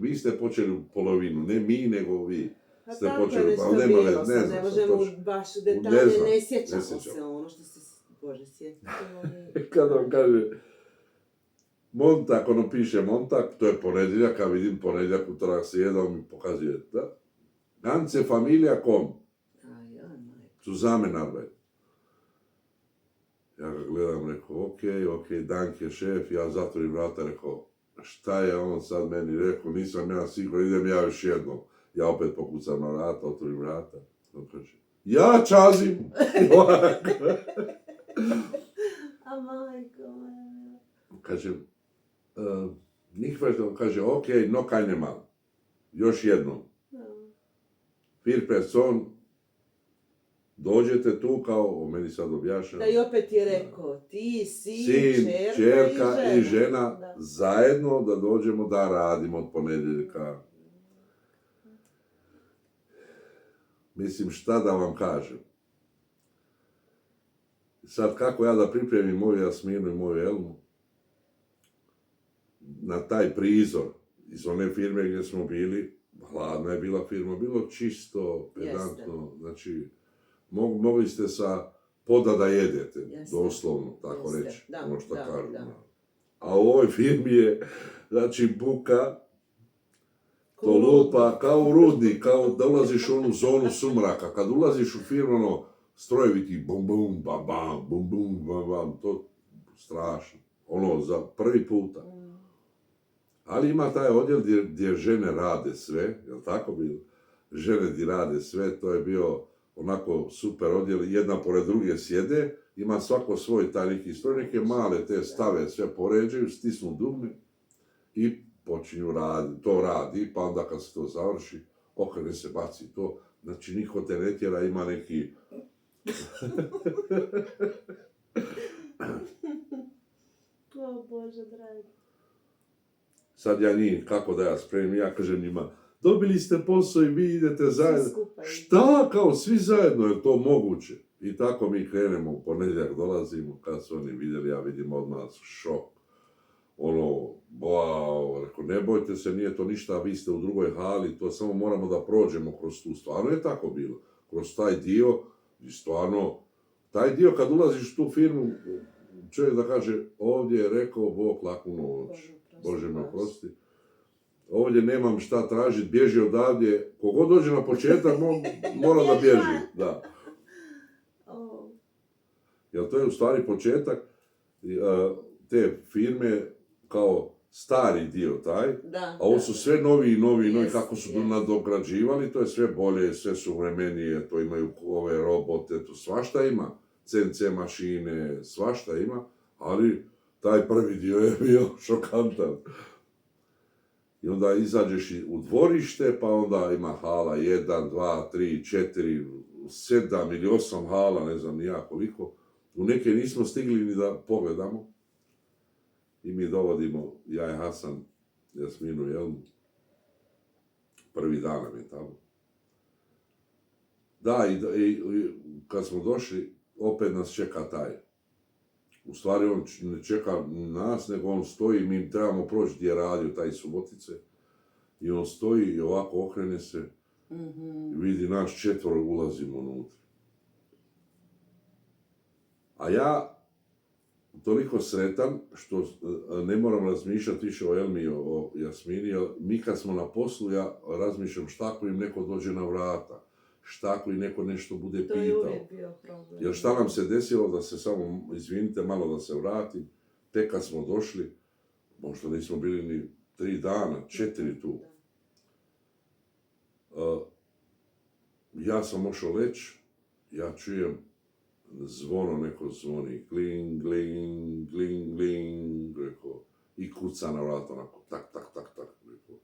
vi ste počeli u polovinu, ne mi, nego vi ste počeli, ali ne možemo baš u detalje, ne sjećamo se ono što se, Bože, sjetimo. Kad on kaže Montag, ono piše Montag, to je ponedjeljak, a vidim ponedjeljak, utorak, srijeda, on mi pokazuje, da? Ganze Familie kom? Zusammen Arbeit. Ja ga gledam, rekao, okej, danke šef, ja zatvorim vrata, rekao, šta je on sad meni rekao, nisam ja siguran, idem ja još jednom. Ja opet pokucam na vrata, otvorim vrata. On kaže, ja Čazim! A majko. Kažem, Nikvažno, kaže, okej, no kaj nema. Još jednom. Vier person, dođete tu kao, o meni sad objašnjava. Da i opet je rekao, ti, sin, čerka i žena, zajedno da dođemo da radimo od ponedjeljka. Mislim, šta da vam kažem. Sad, kako ja da pripremim moju Jasminu i moju Elmu na taj prizor iz one firme gdje smo bili, hladna je bila firma, bilo čisto, pedantno, znači, mogli ste sa poda da jedete, doslovno, tako reći, ono što kažu. A u ovoj firmi je, znači, buka, to lupa, kao u rudnik, kao da ulaziš u onu zonu sumraka, kad ulaziš u firmu, ono, strojevi ti bum bum, bam bam, bum bum, bam bam, to strašno, ono, za prvi puta. Ali ima taj odjel gdje žene rade sve, jel tako bilo? Žene gdje rade sve, to je bio onako super odjel, jedna pored druge sjede, ima svako svoj taj neki stroj, neke male te stave, sve poređaju, stisnu dugme i počinju raditi, to radi, pa onda kad se to završi, okrene se, baci to, znači niko te ne tjera, ima neki... O Bože, dragi. Sad ja njih, kako da ja spremim, ja kažem njima, dobili ste posao i vi idete zajedno. Šta, kao svi zajedno, je to moguće? I tako mi krenemo, u ponedjeljak dolazimo, kad su oni vidjeli, ja vidim odmah šok. Ono, wow, rekao, ne bojte se, nije to ništa, vi ste u drugoj hali, to samo moramo da prođemo kroz tu. Stvarno je tako bilo. Kroz taj dio, i stvarno, taj dio kad ulaziš u tu firmu, čovjek da kaže, ovdje je rekao Bog laku noć, Bože me oprosti. Ovdje nemam šta tražiti, bježi odavdje, kogod dođe na početak mora da bježi. Da. Jer to je u stvari početak te firme kao stari dio taj, a ovo su sve novi, kako su nadograđivali, to je sve bolje, sve suvremenije, to imaju ove robote, to svašta ima, CNC mašine, svašta ima, ali taj prvi dio je bio šokantan. I onda izađeš u dvorište, pa onda ima hala 1, 2, 3, 4, 7 ili 8 hala, ne znam ni ja koliko. U neke nismo stigli ni da pogledamo. I mi dovodimo, ja i Hasan, Jasminu, Jelmu. Prvi dan nam je tamo. Da, i kad smo došli, opet nas čeka taj. U stvari on ne čeka nas, nego on stoji, mi trebamo proći gdje je radio taj Subotice. I on stoji i ovako okrene se, i vidi nas 4 ulazimo unutra. A ja toliko sretan što ne moram razmišljati više o Elmi i o Jasmini, jer mi kad smo na poslu, ja razmišljam šta ako im neko dođe na vrata, šta ako im neko nešto bude pitao. To je uvijek bio problem. Jer šta nam se desilo, da se samo, izvinite, malo da se vratim, tek kad smo došli, možda nismo bili ni 3 dana, 4 tu. Ja sam ošao leći, ja čujem zvono, neko zvoni, kling, gling, gling, gling, rekao, i kuca na vrata, onako, tak, tak, tak, tak, rekao.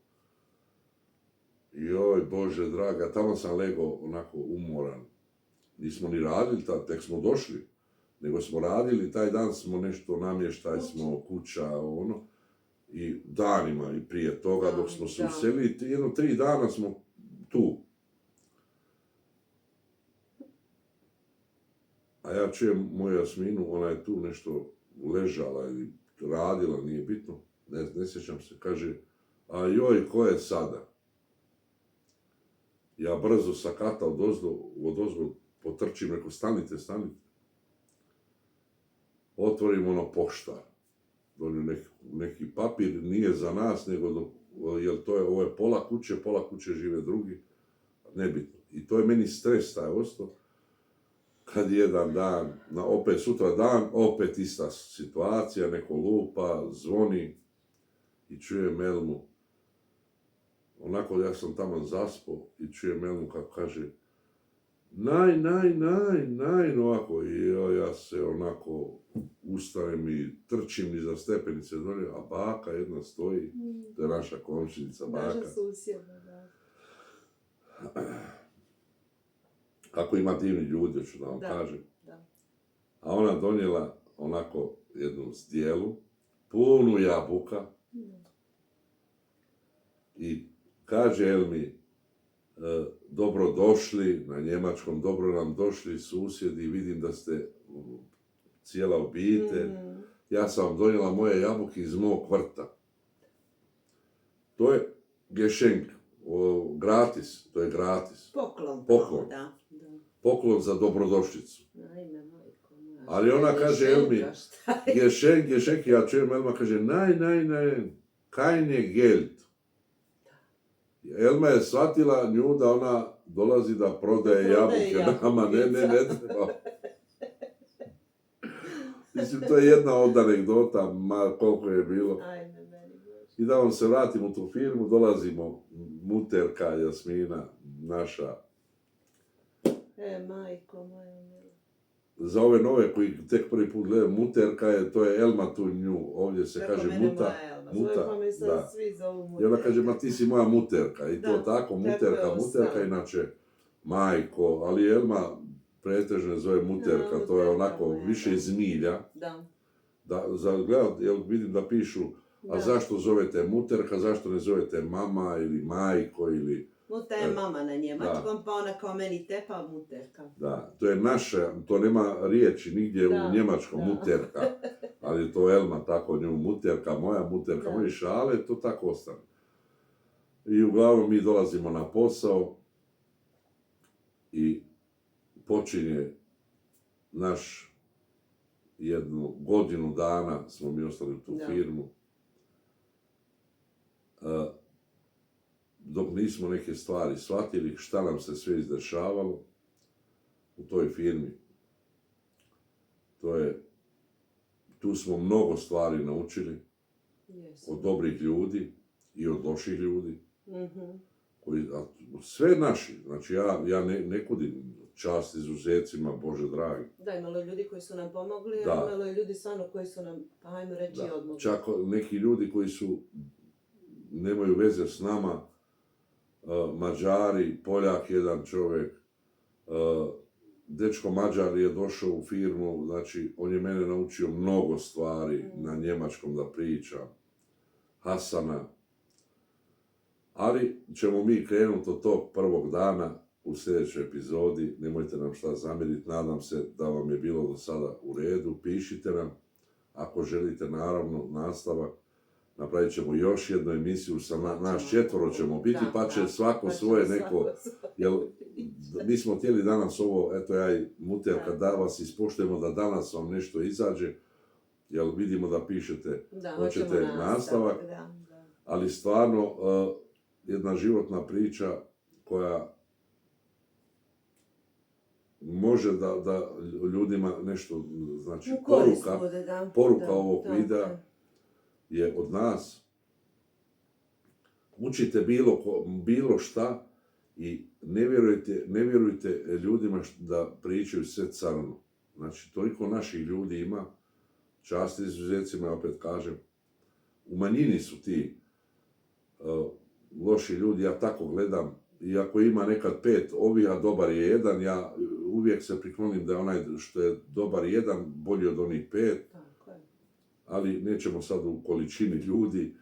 Joj, Bože draga, tamo sam legao onako umoran. Nismo ni radili, tek smo došli, nego smo radili, taj dan smo nešto namještaj, smo kuća, ono, i danima i prije toga, dok smo se uselili, 3 dana smo tu. A ja čujem moju Jasminu, ona je tu nešto ležala ili radila, nije bitno, ne sjećam se, kaže, a joj, ko je sada? Ja brzo sa kata odozgo potrčim, rekao, stanite. Otvorim ono poštar, donio neki papir, nije za nas, nego, jer ovo je pola kuće žive drugi, nebitno. I to je meni stres taj ostao. Kad jedan dan, opet sutra dan, opet ista situacija, neko lupa, zvoni i čujem Elmu. Onako ja sam tamo zaspo i čujem Elmu kako kaže naj, ovako. I ja se onako ustanem i trčim iza stepenice, a baka jedna stoji, to je naša komšinica, baka. Naša susjedna, da. Kako ima divni ljudi, hoću da vam kažem. Da. A ona donijela onako jednu zdjelu, punu jabuka. I kaže Elmi, dobro došli, na njemačkom, dobro nam došli susjedi, vidim da ste cijela obitelj. Ja sam vam donijela moje jabuke iz mog vrta. To je Geschenk, gratis, to je gratis. Poklon. Da. Poklon za dobrodošlicu. Ali ona kaže Elmi, Geschenk, ja čujem Elma kaže, keine Geld. Elma je shvatila nju da ona dolazi da prodaje jabuke nama, ne treba. Mislim, to je jedna od anegdota, koliko je bilo. I da vam se vratim u tu firmu, dolazimo, muterka Jasmina, naša. Majko moja. Za ove nove koji tek prvi put gledaju, muterka je, to je Elma tu nju, ovdje se kaže muta. Da. Svi zovu muterka. I ona kaže, ma ti si moja muterka. I to tako, muterka, inače majko, ali Elma pretežno zove muterka, to je onako više iz milja. Jel vidim da pišu, a zašto zovete muterka, zašto ne zovete mama ili majko ili Muta je mama na njemačkom, pa ona kao meni tepa muterka. Da, to je naše, to nema riječi nigdje Da, u njemačkom, da. muterka. Ali to Elma tako nju, muterka, moja muterka, Da. moji šale, to tako ostane. I uglavnom mi dolazimo na posao i počinje naš jednu godinu dana smo mi ostali u tu Da. firmu. Dok nismo neke stvari shvatili šta nam se sve izdešavalo u toj firmi. Tu smo mnogo stvari naučili Yes. od dobrih ljudi i od loših ljudi. Mhm. Sve naši, znači ja ne kudim čast izuzecima, Bože dragi. Da, imalo je ljudi koji su nam pomogli, a Da. imalo je ljudi stvarno koji su nam, pa ajmo reći, Da. odmogli. Čak neki ljudi koji nemaju veze s nama, Mađari, Poljak, jedan čovjek, dečko Mađar je došao u firmu, znači on je mene naučio mnogo stvari na njemačkom da pričam, Hasana, ali ćemo mi krenuti od tog prvog dana u sljedećoj epizodi, nemojte nam šta zamjeriti, nadam se da vam je bilo do sada u redu, pišite nam, ako želite naravno nastavak, napravit ćemo još jednu emisiju, naš 4 ćemo biti, pa će svako svoje neko, jer mi smo htjeli danas ovo, eto ja i muterka, da vas ispoštujemo da danas vam nešto izađe, jer vidimo da pišete, hoćete nastavak, da. ali stvarno jedna životna priča koja može da ljudima nešto, znači poruka ovog videa je od nas. Učite bilo šta i ne vjerujte ljudima da pričaju sve crno. Znači, toliko naših ljudi ima, čast izuzecima, opet kažem, u manjini su ti loši ljudi, ja tako gledam, i ako ima nekad 5 ovih, a dobar je jedan, ja uvijek se priklonim da je onaj što je dobar jedan bolji od onih 5, ali nećemo sad u količini ljudi,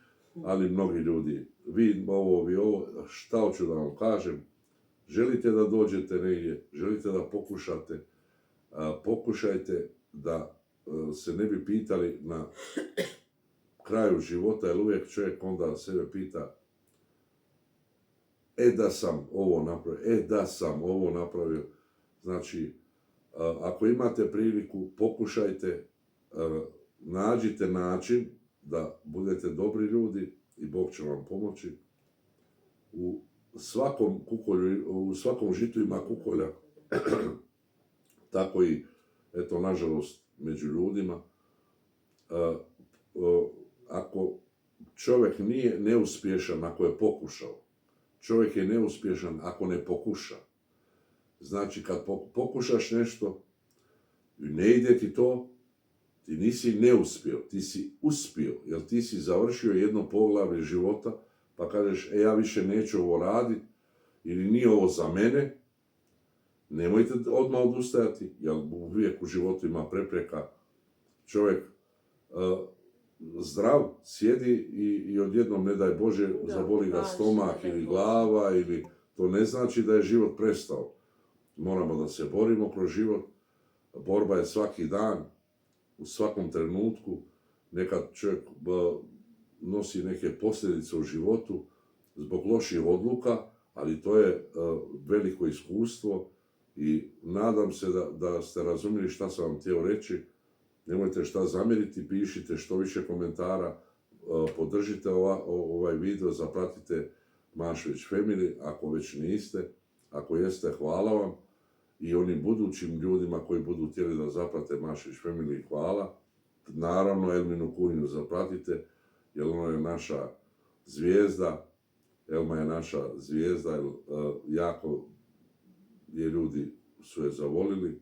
ali mnogi ljudi, vi ovo, šta hoću da vam kažem, želite da dođete negdje, želite da pokušate, pokušajte da se ne bi pitali na kraju života, jer uvijek čovjek onda sebe pita da sam ovo napravio, znači ako imate priliku, pokušajte, nađite način da budete dobri ljudi i Bog će vam pomoći. U svakom žitu ima kukolja, tako i, eto, nažalost, među ljudima. Ako čovjek nije neuspješan ako je pokušao, čovjek je neuspješan ako ne pokuša. Znači, kad pokušaš nešto i ne ide ti to, ti nisi neuspio, ti si uspio, jer ti si završio jedno poglavlje života, pa kažeš, ja više neću ovo raditi, ili nije ovo za mene, nemojte odmah odustajati, jer uvijek u životu ima prepreka. Čovjek zdrav sjedi i odjednom, ne daj Bože, zaboli ga stomak ili glava, ili to ne znači da je život prestao. Moramo da se borimo kroz život, borba je svaki dan, u svakom trenutku. Nekad čovjek nosi neke posljedice u životu zbog loših odluka, ali to je veliko iskustvo i nadam se da ste razumjeli šta sam vam htio reći. Nemojte šta zamjeriti, pišite što više komentara, podržite ovaj video, zapratite Mašović Family, ako već niste, ako jeste, hvala vam. I onim budućim ljudima koji budu htjeli da zaprate Mašović Family, hvala. Naravno, Elminu Kuhinju zapratite, jer ona je naša zvijezda. Elma je naša zvijezda, jer jako je ljudi su je zavolili.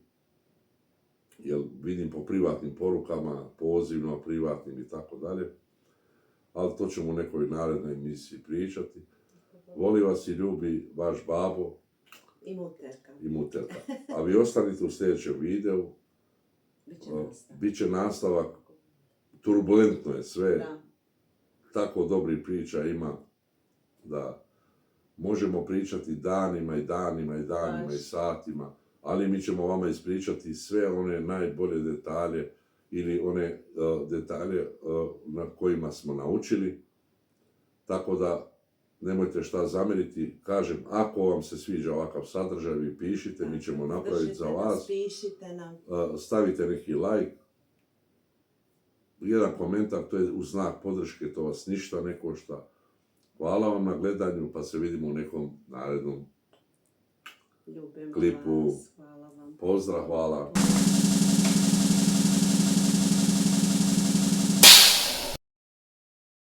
Jer vidim po privatnim porukama, pozivima privatnim i tako dalje. Ali to ćemo u nekoj narednoj emisiji pričati. Voli vas i ljubi vaš babo. I muterka. A vi ostanite u sljedećem videu. Biće nastavak. Turbulentno je sve. Da. Tako dobrih priča ima da možemo pričati danima i danima i danima Baš. i satima, ali mi ćemo vama ispričati sve one najbolje detalje ili one detalje na kojima smo naučili. Tako da nemojte šta zamjeriti. Kažem, ako vam se sviđa ovakav sadržaj, vi pišite, mi ćemo napraviti za vas. Pišite nam. Stavite neki like, jedan komentar, to je u znak podrške, to vas ništa ne košta. Hvala vam na gledanju, pa se vidimo u nekom narednom Ljubimo klipu. vas. Hvala vam. Pozdrav, hvala.